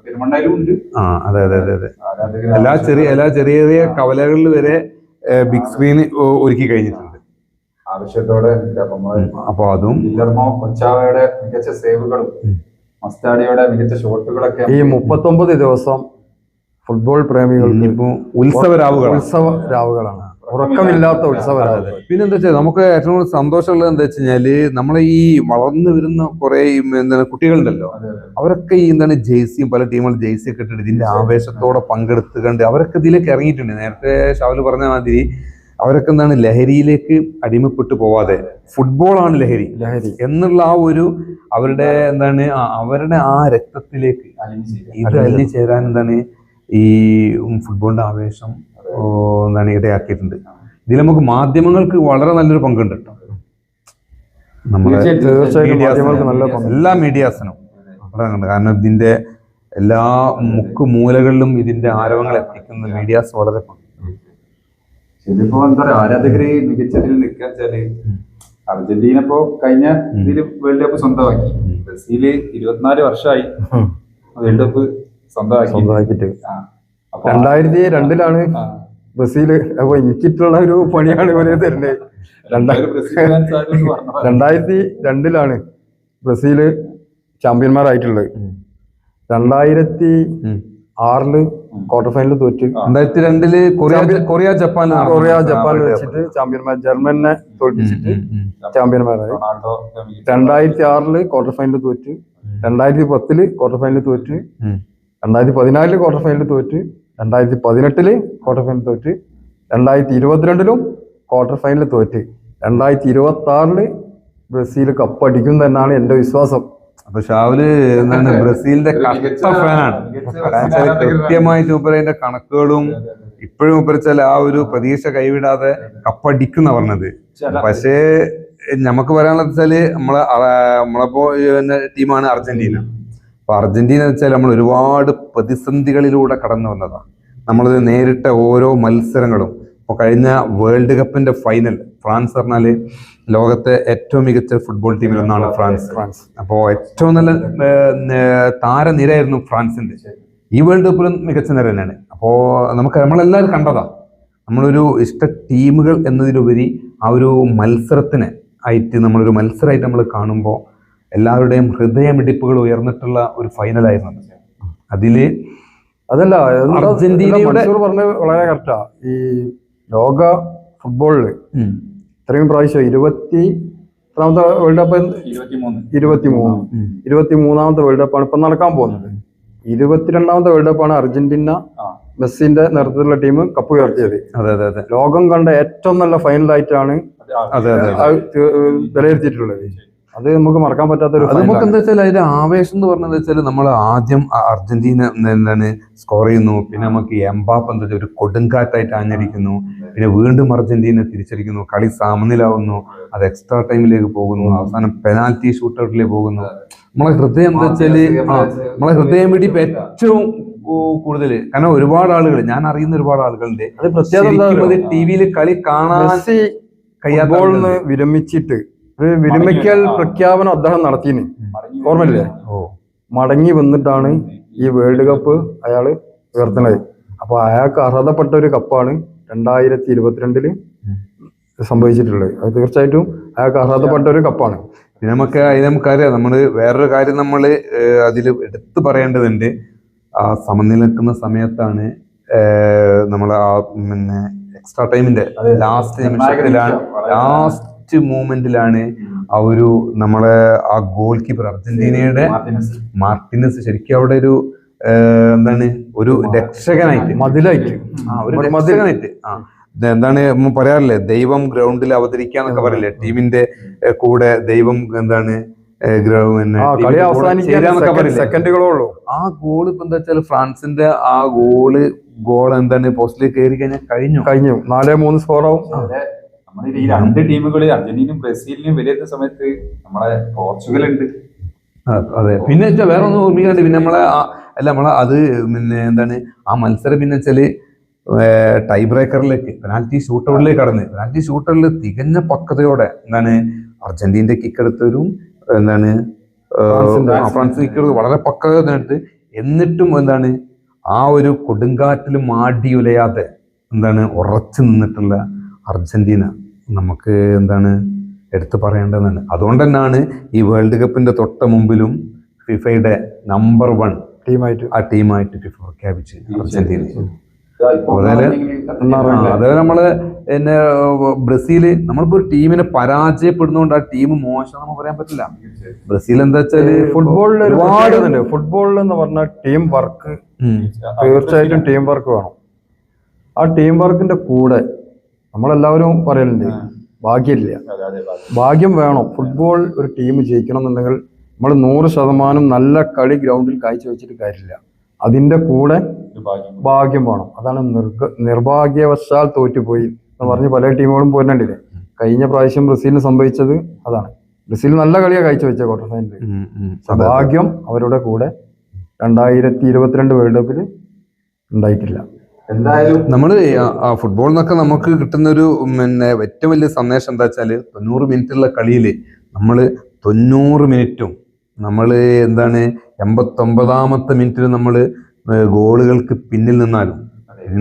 പെരുമണ്ണയിലും ഉണ്ട്. അതെ അതെ അതെ അതെ. എല്ലാ ചെറിയ ചെറിയ കവലകളിൽ വരെ ബിഗ് സ്ക്രീൻ ഒരുക്കി കഴിഞ്ഞിട്ടുണ്ട് ആവശ്യത്തോടെ. അപ്പൊ അതും ഗില്ലർമോ കൊച്ചാവയുടെ മികച്ച സേവുകളും മസ്താഡിയുടെ മികച്ച ഷോട്ടുകളൊക്കെ ഈ 39 ദിവസം ഫുട്ബോൾ പ്രേമികൾക്ക് ഇപ്പോ ഉത്സവ രാവുകളാണ്, ഉറക്കമില്ലാത്ത ഉത്സവ രാവുകൾ. പിന്നെന്താ വെച്ചാൽ നമുക്ക് ഏറ്റവും കൂടുതൽ സന്തോഷമുള്ളത് എന്താ വെച്ച് കഴിഞ്ഞാല്, നമ്മളെ ഈ വളർന്നു വരുന്ന കുറെ കുട്ടികളുണ്ടല്ലോ, അവരൊക്കെ ഈ ജേഴ്സിയും പല ടീമുകൾ ജേഴ്സി ഒക്കെ ഇട്ടിട്ട് ഇതിന്റെ ആവേശത്തോടെ പങ്കെടുത്ത് കണ്ട് അവരൊക്കെ ഇതിലേക്ക് ഇറങ്ങിയിട്ടുണ്ട്. നേരത്തെ ഷാവല് പറഞ്ഞ മാതിരി അവരൊക്കെ ലഹരിയിലേക്ക് അടിമപ്പെട്ടു പോവാതെ ഫുട്ബോളാണ് ലഹരി എന്നുള്ള ആ ഒരു അവരുടെ അവരുടെ ആ രക്തത്തിലേക്ക് ഇത് അലിഞ്ഞു ചേരാൻ ഈ ഫുട്ബോളിന്റെ ആവേശം ഇടയാക്കിയിട്ടുണ്ട്. ഇതിൽ നമുക്ക് മാധ്യമങ്ങൾക്ക് വളരെ നല്ലൊരു പങ്കുണ്ട് കേട്ടോ. നമ്മുടെ എല്ലാ മീഡിയാസിനും കാരണം ഇതിന്റെ എല്ലാ മൂലകളിലും ഇതിന്റെ ആരവങ്ങൾ എത്തിക്കുന്ന മീഡിയാസ് വളരെ ഇതിപ്പോ എന്താ പറയാ, ആരാധകര് മികച്ചതിൽ നിൽക്കാൻ വെച്ചാല് അർജന്റീന ഇപ്പോ കഴിഞ്ഞ ഇതില് വേൾഡ് കപ്പ് സ്വന്തമാക്കി. ബ്രസീല് 24 വർഷമായി വേൾഡ് കപ്പ് സ്വന്തമാക്കിയിട്ട്. 2002 ബ്രസീല്. അപ്പൊ എനിക്കിട്ടുള്ള ഒരു പണിയാണ് ഇവരെ തരുന്നത്. 2002 ബ്രസീല് ചാമ്പ്യന്മാരായിട്ടുള്ളത്. 2006 ക്വാർട്ടർ ഫൈനൽ തോറ്റ്. 2002 കൊറിയ ജപ്പാൻ വെച്ചിട്ട് ചാമ്പ്യന്മാർ, ജർമ്മനെ തോൽപ്പിച്ചിട്ട് ചാമ്പ്യന്മാരായി. 2006 ക്വാർട്ടർ ഫൈനൽ തോറ്റ്. 2010 ക്വാർട്ടർ ഫൈനൽ തോറ്റ്. 2014 ക്വാർട്ടർ ഫൈനൽ തോറ്റ്. 2018 ക്വാർട്ടർ ഫൈനൽ തോറ്റ്. 2022 ക്വാർട്ടർ ഫൈനൽ തോറ്റ്. 2026 ബ്രസീൽ കപ്പടിക്കും എന്നാണ് എന്റെ വിശ്വാസം. അപ്പൊ ഷാവല് ബ്രസീലിന്റെ കട്ട ഫാനാണ്. കൃത്യമായിട്ട് ഉപരന്റെ കണക്കുകളും ഇപ്പോഴും ഉപരിച്ചാൽ ആ ഒരു പ്രതീക്ഷ കൈവിടാതെ കപ്പടിക്കുന്ന പറഞ്ഞത്. പക്ഷേ നമുക്ക് പറയാനുള്ളത് വെച്ചാല് നമ്മളിപ്പോ ടീമാണ് അർജന്റീന. അപ്പൊ അർജന്റീന വെച്ചാൽ നമ്മൾ ഒരുപാട് പ്രതിസന്ധികളിലൂടെ കടന്നു വന്നതാണ്. നമ്മളത് നേരിട്ട ഓരോ മത്സരങ്ങളും. ഇപ്പൊ കഴിഞ്ഞ വേൾഡ് കപ്പിന്റെ ഫൈനൽ ഫ്രാൻസ് പറഞ്ഞാല് ലോകത്തെ ഏറ്റവും മികച്ച ഫുട്ബോൾ ടീമിൽ ഒന്നാണ് ഫ്രാൻസ്. അപ്പോൾ ഏറ്റവും നല്ല താരനിരയായിരുന്നു ഫ്രാൻസിന്റെ. ഈ വേൾഡ് കപ്പിലും മികച്ച നിര തന്നെയാണ്. അപ്പോൾ നമ്മളെല്ലാവരും കണ്ടതാ, നമ്മളൊരു ഇഷ്ട ടീമുകൾ എന്നതിലുപരി ആ ഒരു മത്സരത്തിന് ആയിട്ട് നമ്മളൊരു മത്സരമായിട്ട് നമ്മൾ കാണുമ്പോൾ എല്ലാവരുടെയും ഹൃദയമിടിപ്പുകൾ ഉയർന്നിട്ടുള്ള ഒരു ഫൈനലായിരുന്നു. അതില് അതല്ല അർജന്റീനയുടെ പറഞ്ഞത് വളരെ കറക്റ്റാ. ഈ ലോക ഫുട്ബോളില് ഇത്രയും പ്രാവശ്യം 23ാമത്തെ വേൾഡ് കപ്പ് 23ാമത്തെ വേൾഡ് കപ്പാണ് ഇപ്പൊ നടക്കാൻ പോകുന്നത്. 22ാമത്തെ വേൾഡ് കപ്പാണ് അർജന്റീന മെസ്സിന്റെ നേതൃത്വത്തിലുള്ള ടീം കപ്പ് ഉയർത്തിയത്. ലോകം കണ്ട ഏറ്റവും നല്ല ഫൈനലായിട്ടാണ് വിലയിരുത്തിയിട്ടുള്ളത്. അത് നമുക്ക് മറക്കാൻ പറ്റാത്തൊരു. നമുക്ക് എന്താ വെച്ചാൽ അതിന്റെ ആവേശം എന്ന് പറഞ്ഞത് വെച്ചാൽ നമ്മൾ ആദ്യം അർജന്റീന സ്കോർ ചെയ്യുന്നു, പിന്നെ നമുക്ക് എംബാപ്പ എന്താ വെച്ചാൽ ഒരു കൊടുങ്കാറ്റായിട്ട് ആഞ്ഞടിക്കുന്നു, പിന്നെ വീണ്ടും അർജന്റീന തിരിച്ചടിക്കുന്നു, കളി സമനിലാവുന്നു, അത് എക്സ്ട്രാ ടൈമിലേക്ക് പോകുന്നു, അവസാനം പെനാൽറ്റി ഷൂട്ടൗട്ടിലേക്ക് പോകുന്നു. നമ്മളെ ഹൃദയം എന്താ വെച്ചാല് നമ്മളെ ഹൃദയം പിടിപ്പ് ഏറ്റവും കൂടുതൽ, കാരണം ഒരുപാട് ആളുകൾ, ഞാൻ അറിയുന്ന ഒരുപാട് ആളുകളുണ്ട് അത് പ്രത്യേകത ടി വിയിൽ കളി കാണാൻ കഴിയാത്ത വിരമിച്ചിട്ട് ഒരു വിരമിക്കൽ പ്രഖ്യാപനം അദ്ദേഹം നടത്തിയിന്, ഓർമ്മയില്ലേ? മടങ്ങി വന്നിട്ടാണ് ഈ വേൾഡ് കപ്പ് അയാള് ഉയർത്തുന്നത്. അപ്പൊ അയാൾക്ക് അർഹതപ്പെട്ട ഒരു കപ്പാണ് 2022 സംഭവിച്ചിട്ടുള്ളത്. അത് തീർച്ചയായിട്ടും അയാൾക്ക് അർഹതപ്പെട്ട ഒരു കപ്പാണ്. പിന്നെ നമുക്കറിയാം, നമ്മള് വേറൊരു കാര്യം നമ്മള് അതിൽ എടുത്തു പറയേണ്ടതുണ്ട്. ആ സമനിലക്കുന്ന സമയത്താണ് നമ്മൾ ആ പിന്നെ എക്സ്ട്രാ ടൈമിന്റെ ലാസ്റ്റ് നിമിഷത്തിലാണ്, ലാസ്റ്റ് മൂമെന്റിലാണ് ആ ഒരു നമ്മളെ ആ ഗോൾ കീപ്പർ അർജന്റീനയുടെ മാർട്ടിനസ് ശരിക്കും അവിടെ ഒരു എന്താണ് ഒരു രക്ഷകനായിട്ട്, മതിലായിട്ട്, ഒരു രക്ഷകനായിട്ട്, എന്താണ് പറയാറില്ലേ, ദൈവം ഗ്രൗണ്ടിൽ അവതരിക്കാന്നൊക്കെ പറയില്ലേ, ടീമിന്റെ കൂടെ ദൈവം എന്താണ് സെക്കൻഡുകളോളൂ. ആ ഗോള് ഇപ്പൊ എന്താ വെച്ചാൽ ഫ്രാൻസിന്റെ ആ ഗോൾ എന്താണ് പോസ്റ്റിലേക്ക് കയറി കഴിഞ്ഞാൽ കഴിഞ്ഞു 4-3 സ്കോറാവും. നമ്മുടെ ഈ രണ്ട് ടീമുകള് അർജന്റീനയും ബ്രസീലിനെയും വിലയിരുത്തുന്ന സമയത്ത് നമ്മളെ പോർച്ചുഗൽ ഉണ്ട്. അതെ, പിന്നെ വേറെ ഒന്നും ഓർമ്മിക്കാണ്ട്, പിന്നെ നമ്മളെ അത് പിന്നെ എന്താണ് ആ മത്സരം പിന്നെ വെച്ചാല് ടൈ ബ്രേക്കറിലേക്ക്, പെനാൽറ്റി ഷൂട്ടൗട്ടിലേക്ക് കടന്ന്, പെനാൽറ്റി ഷൂട്ടൗട്ടിൽ തികഞ്ഞ പക്വതയോടെ എന്താണ് അർജന്റീനയുടെ കിക്ക് എടുത്തവരും എന്താണ് ഫ്രാൻസ് കിക്ക് വളരെ പക്വത എടുത്ത്, എന്നിട്ടും എന്താണ് ആ ഒരു കൊടുങ്കാറ്റിലും മാടിയുലയാതെ എന്താണ് ഉറച്ചു നിന്നിട്ടുള്ള അർജന്റീന നമുക്ക് എന്താണ് എടുത്തു പറയേണ്ടതാണ്. അതുകൊണ്ട് തന്നെയാണ് ഈ വേൾഡ് കപ്പിന്റെ തൊട്ട മുമ്പിലും ഫിഫയുടെ നമ്പർ 1 ടീമായിട്ട് ഫിഫ പ്രഖ്യാപിച്ച് അർജന്റീന. അതേപോലെ നമ്മള് പിന്നെ ബ്രസീല്, നമ്മളിപ്പോ ഒരു ടീമിനെ പരാജയപ്പെടുന്നതുകൊണ്ട് ആ ടീം മോശം നമുക്ക് പറയാൻ പറ്റില്ല. ബ്രസീൽ എന്താ വെച്ചാല് ഫുട്ബോളിൽ ഒരുപാട് ഫുട്ബോളിൽ എന്ന് പറഞ്ഞാൽ ടീം വർക്ക്, തീർച്ചയായിട്ടും ടീം വർക്ക് വേണം. ആ ടീം വർക്കിന്റെ കൂടെ നമ്മളെല്ലാവരും പറയലുണ്ട് ഭാഗ്യമില്ല, ഭാഗ്യം വേണം. ഫുട്ബോൾ ഒരു ടീം ജയിക്കണം എന്നുണ്ടെങ്കിൽ നമ്മൾ 100% നല്ല കളി ഗ്രൗണ്ടിൽ കാഴ്ചവെച്ചിട്ട് കാര്യമില്ല, അതിന്റെ കൂടെ ഭാഗ്യം വേണം. അതാണ് നിർഭാഗ്യവശാൽ തോറ്റുപോയി എന്ന് പറഞ്ഞ് പല ടീമുകളും പോയിട്ടുണ്ടില്ലേ. കഴിഞ്ഞ പ്രാവശ്യം ബ്രസീലിന് സംഭവിച്ചത് അതാണ്. ബ്രസീൽ നല്ല കളിയാണ് കാഴ്ചവെച്ച ക്വാർട്ടർ ഫൈനലിൽ. ഭാഗ്യം അവരുടെ കൂടെ 2022 വേൾഡ് കപ്പിൽ ഉണ്ടായിട്ടില്ല. എന്തായാലും നമ്മള് ഫുട്ബോൾ എന്നൊക്കെ നമുക്ക് കിട്ടുന്ന ഒരു പിന്നെ ഏറ്റവും വലിയ സന്ദേശം എന്താ വെച്ചാല് 90 മിനിറ്റുള്ള കളിയില് നമ്മള് 90 മിനിറ്റും നമ്മള് എന്താണ് 89ാമത്തെ മിനിറ്റിൽ നമ്മള് ഗോളുകൾക്ക് പിന്നിൽ നിന്നാലും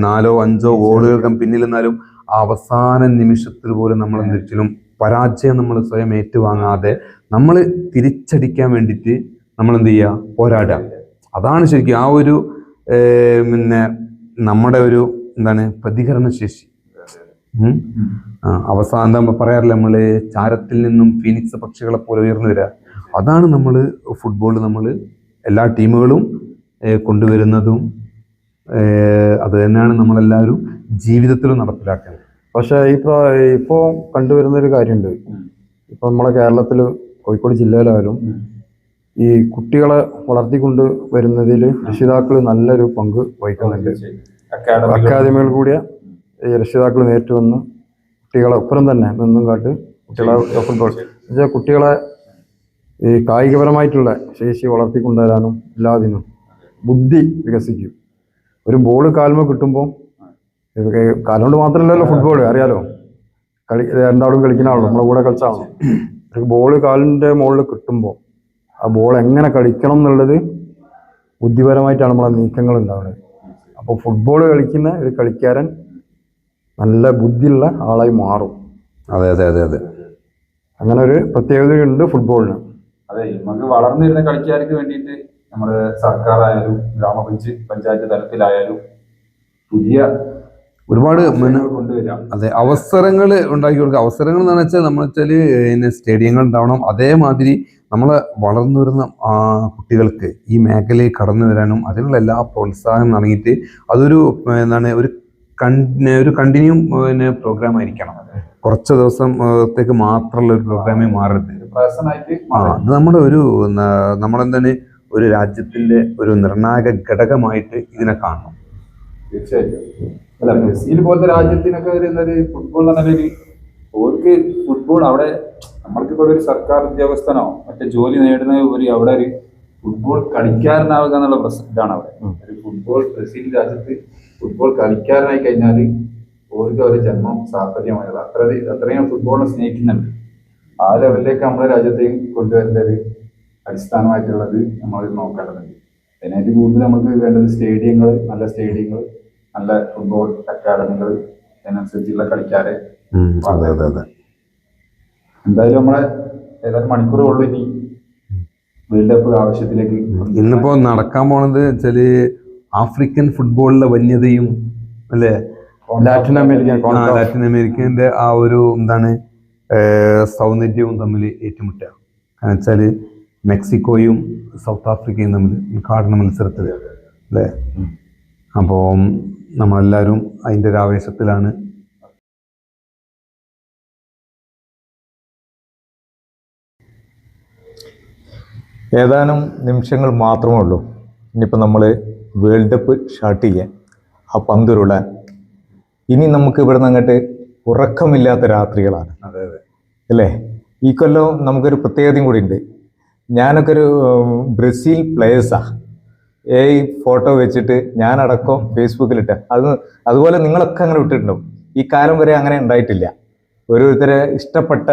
4-5 ഗോളുകൾക്ക് പിന്നിൽ നിന്നാലും അവസാന നിമിഷത്തിൽ പോലും നമ്മൾ ഒരിക്കലും പരാജയം നമ്മൾ സ്വയം ഏറ്റുവാങ്ങാതെ നമ്മൾ തിരിച്ചടിക്കാൻ വേണ്ടിയിട്ട് നമ്മൾ എന്ത് ചെയ്യുക, പോരാടുക. അതാണ് ശരിക്കും ആ ഒരു പിന്നെ നമ്മുടെ ഒരു എന്താണ് പ്രതികരണ ശേഷി. അവസാനം എന്താ പറയാറില്ല, നമ്മള് ചാരത്തിൽ നിന്നും ഫീനിക്സ് പക്ഷികളെ പോലെ ഉയർന്നു വരിക. അതാണ് നമ്മൾ ഫുട്ബോൾ നമ്മൾ എല്ലാ ടീമുകളും കൊണ്ടുവരുന്നതും അത് തന്നെയാണ് നമ്മളെല്ലാവരും ജീവിതത്തിലും നടപ്പിലാക്കുന്നത്. പക്ഷെ ഇപ്പോൾ കണ്ടുവരുന്നൊരു കാര്യമുണ്ട്. ഇപ്പൊ നമ്മളെ കേരളത്തിൽ കോഴിക്കോട് ജില്ലയിലായാലും ഈ കുട്ടികളെ വളർത്തിക്കൊണ്ട് വരുന്നതിൽ രക്ഷിതാക്കൾ നല്ലൊരു പങ്ക് വഹിക്കുന്നുണ്ട്. അക്കാദമികൾ കൂടിയ ഈ രക്ഷിതാക്കൾ നേരിട്ട് വന്ന് കുട്ടികളെ ഒപ്പരം തന്നെ നിന്നും കാട്ട് കുട്ടികളെ ഫുട്ബോൾ കുട്ടികളെ ഈ കായികപരമായിട്ടുള്ള ശേഷി വളർത്തിക്കൊണ്ടുവരാനും എല്ലാത്തിനും ബുദ്ധി വികസിക്കും. ഒരു ബോൾ കാൽമ കിട്ടുമ്പോൾ കാലുകൊണ്ട് മാത്രമല്ലല്ലോ ഫുട്ബോൾ, അറിയാലോ, രണ്ടാളും കളിക്കുന്ന ആളോ നമ്മളെ കൂടെ കളിച്ചാണോ. ഒരു ബോൾ കാലിൻ്റെ മുകളിൽ കിട്ടുമ്പോൾ ആ ബോൾ എങ്ങനെ കളിക്കണം എന്നുള്ളത് ബുദ്ധിപരമായിട്ടാണ് നമ്മളെ നീക്കങ്ങൾ ഉണ്ടാവുന്നത്. അപ്പോൾ ഫുട്ബോൾ കളിക്കുന്ന ഒരു കളിക്കാരൻ നല്ല ബുദ്ധിയുള്ള ആളായി മാറും. അതെ അതെ അതെ അതെ, അങ്ങനെ ഒരു പ്രത്യേകതയുണ്ട് ഫുട്ബോളിന്. അതെ, നമുക്ക് വളർന്നിരുന്ന കളിക്കാർക്ക് വേണ്ടിയിട്ട് നമ്മുടെ സർക്കാരായാലും പഞ്ചായത്ത് തലത്തിലായാലും പുതിയ ഒരുപാട് കൊണ്ടുവരാം. അതെ, അവസരങ്ങൾ ഉണ്ടാക്കി കൊടുക്കുക. അവസരങ്ങൾ എന്ന് വെച്ചാൽ നമ്മൾ വെച്ചാൽ സ്റ്റേഡിയങ്ങൾ ഉണ്ടാവണം. അതേമാതിരി നമ്മൾ വളർന്നു വരുന്ന കുട്ടികൾക്ക് ഈ മേഖലയിൽ കടന്നു വരാനും അതിനുള്ള എല്ലാ പ്രോത്സാഹനം നൽകിയിട്ട് അതൊരു എന്താണ് ഒരു കണ്ടിന്യൂ പ്രോഗ്രാം ആയിരിക്കണം. കുറച്ച് ദിവസത്തേക്ക് മാത്രമുള്ള ഒരു പ്രോഗ്രാമേ മാറരുത്. അത് നമ്മുടെ ഒരു നമ്മളെന്താണ് ഒരു രാജ്യത്തിന്റെ ഒരു നിർണായക ഘടകമായിട്ട് ഇതിനെ കാണണം. തീർച്ചയായിട്ടും. അല്ല, ബ്രസീൽ പോലത്തെ രാജ്യത്തിനൊക്കെ ഒരു ഫുട്ബോൾ എന്ന് പറഞ്ഞാൽ ഓർക്ക് ഫുട്ബോൾ അവിടെ നമ്മൾക്കിപ്പോൾ ഒരു സർക്കാർ ഉദ്യോഗസ്ഥനോ മറ്റേ ജോലി നേടുന്ന ഒരു അവിടെ ഒരു ഫുട്ബോൾ കളിക്കാരനാവുക എന്നുള്ള ഇതാണ് അവിടെ. ഒരു ഫുട്ബോൾ ബ്രസീൽ രാജ്യത്ത് ഫുട്ബോൾ കളിക്കാരനായി കഴിഞ്ഞാൽ ഓർക്ക് ഒരു ജന്മം സാഫല്യമായത്. അത്രയും ഫുട്ബോളിനെ സ്നേഹിക്കുന്നുണ്ട്. ആ ലെവലിലേക്ക് നമ്മുടെ രാജ്യത്തേക്ക് കൊണ്ടുവരേണ്ട ഒരു അടിസ്ഥാനമായിട്ടുള്ളത് നമ്മൾ നോക്കേണ്ടതുണ്ട്. അതിനായിട്ട് കൂടുതൽ നമുക്ക് വേണ്ടത് സ്റ്റേഡിയങ്ങൾ, നല്ല ഫുട്ബോൾ അക്കാഡമികൾ, അതിനനുസരിച്ചുള്ള കളിക്കാരെ. എന്തായാലും നമ്മളെ ഏതാനും മണിക്കൂറുള്ളൂ ഇനി വേൾഡ് കപ്പ് ആവശ്യത്തിലേക്ക്. ഇന്നിപ്പോ നടക്കാൻ പോണത് വെച്ചാല് ആഫ്രിക്കൻ ഫുട്ബോളിലെ വന്യതയും അല്ലെ ലാറ്റിൻ അമേരിക്കന്റെ ആ ഒരു എന്താണ് സൗന്ദര്യവും തമ്മിൽ ഏറ്റുമുട്ടുക. കാരണം വെച്ചാല് മെക്സിക്കോയും സൗത്ത് ആഫ്രിക്കയും തമ്മിൽ ഉദ്ഘാടന മത്സരത്തിൽ അല്ലേ. അപ്പോൾ നമ്മളെല്ലാവരും അതിൻ്റെ ഒരു ആവേശത്തിലാണ്. ഏതാനും നിമിഷങ്ങൾ മാത്രമേ ഉള്ളൂ ഇനിയിപ്പോൾ നമ്മൾ വേൾഡ് കപ്പ് സ്റ്റാർട്ട് ചെയ്യാൻ, ആ പന്തുരുളാൻ. ഇനി നമുക്ക് ഇവിടെ നിന്ന് അങ്ങോട്ട് ഉറക്കമില്ലാത്ത രാത്രികളാണ്. അല്ലേ? ഈ കൊല്ലം നമുക്കൊരു പ്രത്യേകതയും കൂടി ഉണ്ട്. ഞാനൊക്കെ ഒരു ബ്രസീൽ പ്ലേയേഴ്സാണ്. ഫോട്ടോ വെച്ചിട്ട് ഞാനടക്കം ഫേസ്ബുക്കിലിട്ട് അതുപോലെ നിങ്ങളൊക്കെ അങ്ങനെ വിട്ടിട്ടുണ്ടാവും. ഈ കാലം വരെ അങ്ങനെ ഉണ്ടായിട്ടില്ല. ഓരോരുത്തരെ ഇഷ്ടപ്പെട്ട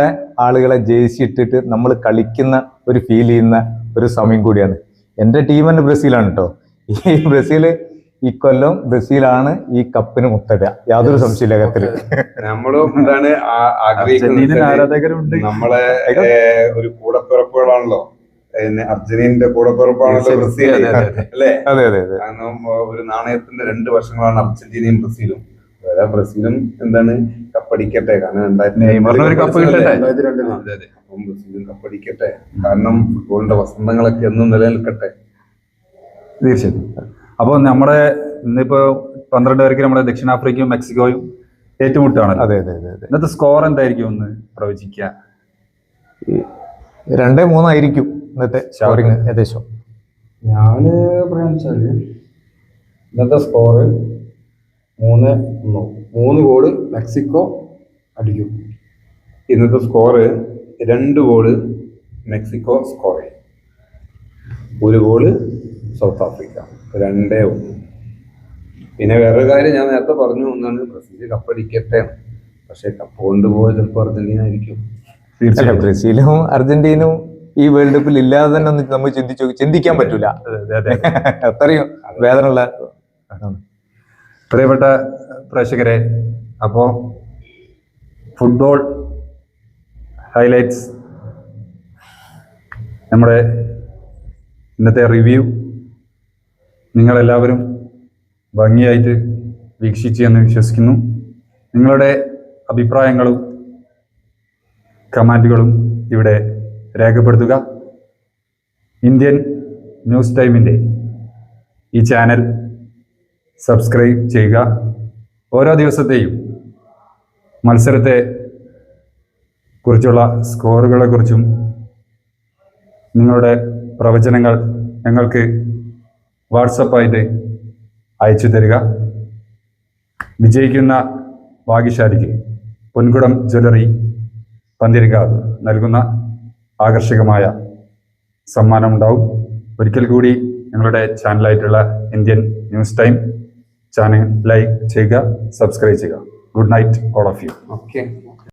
ആളുകളെ ജേഴ്സി ഇട്ടിട്ട് നമ്മൾ കളിക്കുന്ന ഒരു ഫീൽ ചെയ്യുന്ന ഒരു സമയം കൂടിയാണ്. എൻ്റെ ടീം തന്നെ ബ്രസീലാണ് കേട്ടോ. ഈ ബ്രസീൽ ഈ കൊല്ലം ബ്രസീലാണ് ഈ കപ്പിന് മുത്തട, യാതൊരു സംശയമില്ല കാര്യത്തില്. നമ്മളും എന്താണ് ആഗ്രഹിക്കുന്നത്, നമ്മളെ ഒരു കൂടപ്പിറപ്പുകളാണല്ലോ. അർജന്റീനന്റെ കൂടപ്പിറപ്പാണല്ലോ ബ്രസീൽ അല്ലേ? അതെ അതെ അതെ. കാരണം ഒരു നാണയത്തിന്റെ 2 വശങ്ങളാണ് അർജന്റീനയും ബ്രസീലും. ബ്രസീലും എന്താണ് കപ്പടിക്കട്ടെ, കാരണം അപ്പം ബ്രസീലും കപ്പടിക്കട്ടെ. കാരണം ഫുട്ബോളിന്റെ വസന്തങ്ങളൊക്കെ എന്നും നിലനിൽക്കട്ടെ. തീർച്ചയായിട്ടും. അപ്പോൾ നമ്മുടെ ഇന്നിപ്പോ 12 പേർക്ക് നമ്മുടെ ദക്ഷിണാഫ്രിക്കയും മെക്സിക്കോയും ഏറ്റുമുട്ടാണ്. അതെ അതെ അതെ അതെ. ഇന്നത്തെ സ്കോർ എന്തായിരിക്കും ഒന്ന് പ്രവചിക്കുക? 2-3 ആയിരിക്കും ഇന്നത്തെ സ്കോറിങ് ഏകദേശം. ഞാൻ പറയാച്ചാല് ഇന്നത്തെ സ്കോറ് 3-1. 3 ഗോള് മെക്സിക്കോ അടിക്കും. ഇന്നത്തെ സ്കോറ് 2 ഗോള് മെക്സിക്കോ സ്കോർ ചെയ്യും, 1 ഗോള് സൗത്ത് ആഫ്രിക്ക, 2-1. പിന്നെ വേറൊരു കാര്യം ഞാൻ നേരത്തെ പറഞ്ഞു ഒന്നാണ്, ബ്രസീൽ കപ്പടിക്കട്ടെ. പക്ഷെ കപ്പ് കൊണ്ടുപോയത് ചിലപ്പോൾ അർജന്റീന ആയിരിക്കും. തീർച്ചയായും ബ്രസീലും അർജന്റീനയും ഈ വേൾഡ് കപ്പിൽ ഇല്ലാതെ തന്നെ ഒന്ന് നമ്മൾ ചിന്തിക്കാൻ പറ്റൂല. അത്രയും വേദനയുള്ള. പ്രിയപ്പെട്ട പ്രേക്ഷകരെ, അപ്പോൾ ഫുട്ബോൾ ഹൈലൈറ്റ്സ് നമ്മുടെ ഇന്നത്തെ റിവ്യൂ നിങ്ങളെല്ലാവരും ഭംഗിയായിട്ട് വീക്ഷിച്ചു എന്ന് വിശ്വസിക്കുന്നു. നിങ്ങളുടെ അഭിപ്രായങ്ങളും കമൻറ്റുകളും ഇവിടെ രേഖപ്പെടുത്തുക. ഇന്ത്യൻ ന്യൂസ് ടൈമിൻ്റെ ഈ ചാനൽ സബ്സ്ക്രൈബ് ചെയ്യുക. ഓരോ ദിവസത്തെയും മത്സരത്തെ കുറിച്ചുള്ള സ്കോറുകളെ കുറിച്ചും നിങ്ങളുടെ പ്രവചനങ്ങൾ ഞങ്ങൾക്ക് വാട്സപ്പായിട്ട് അയച്ചു തരിക. വിജയിക്കുന്ന ഭാഗ്യശാലിക്ക് പൊൻകുടം ജ്വല്ലറി പന്തിരിക്കാവ് നൽകുന്ന ആകർഷകമായ സമ്മാനമുണ്ടാവും. ഒരിക്കൽ കൂടി ഞങ്ങളുടെ ചാനലായിട്ടുള്ള Indian news time channel like ചെയ്യുക, സബ്സ്ക്രൈബ് ചെയ്യുക. Good night all of you. Okay.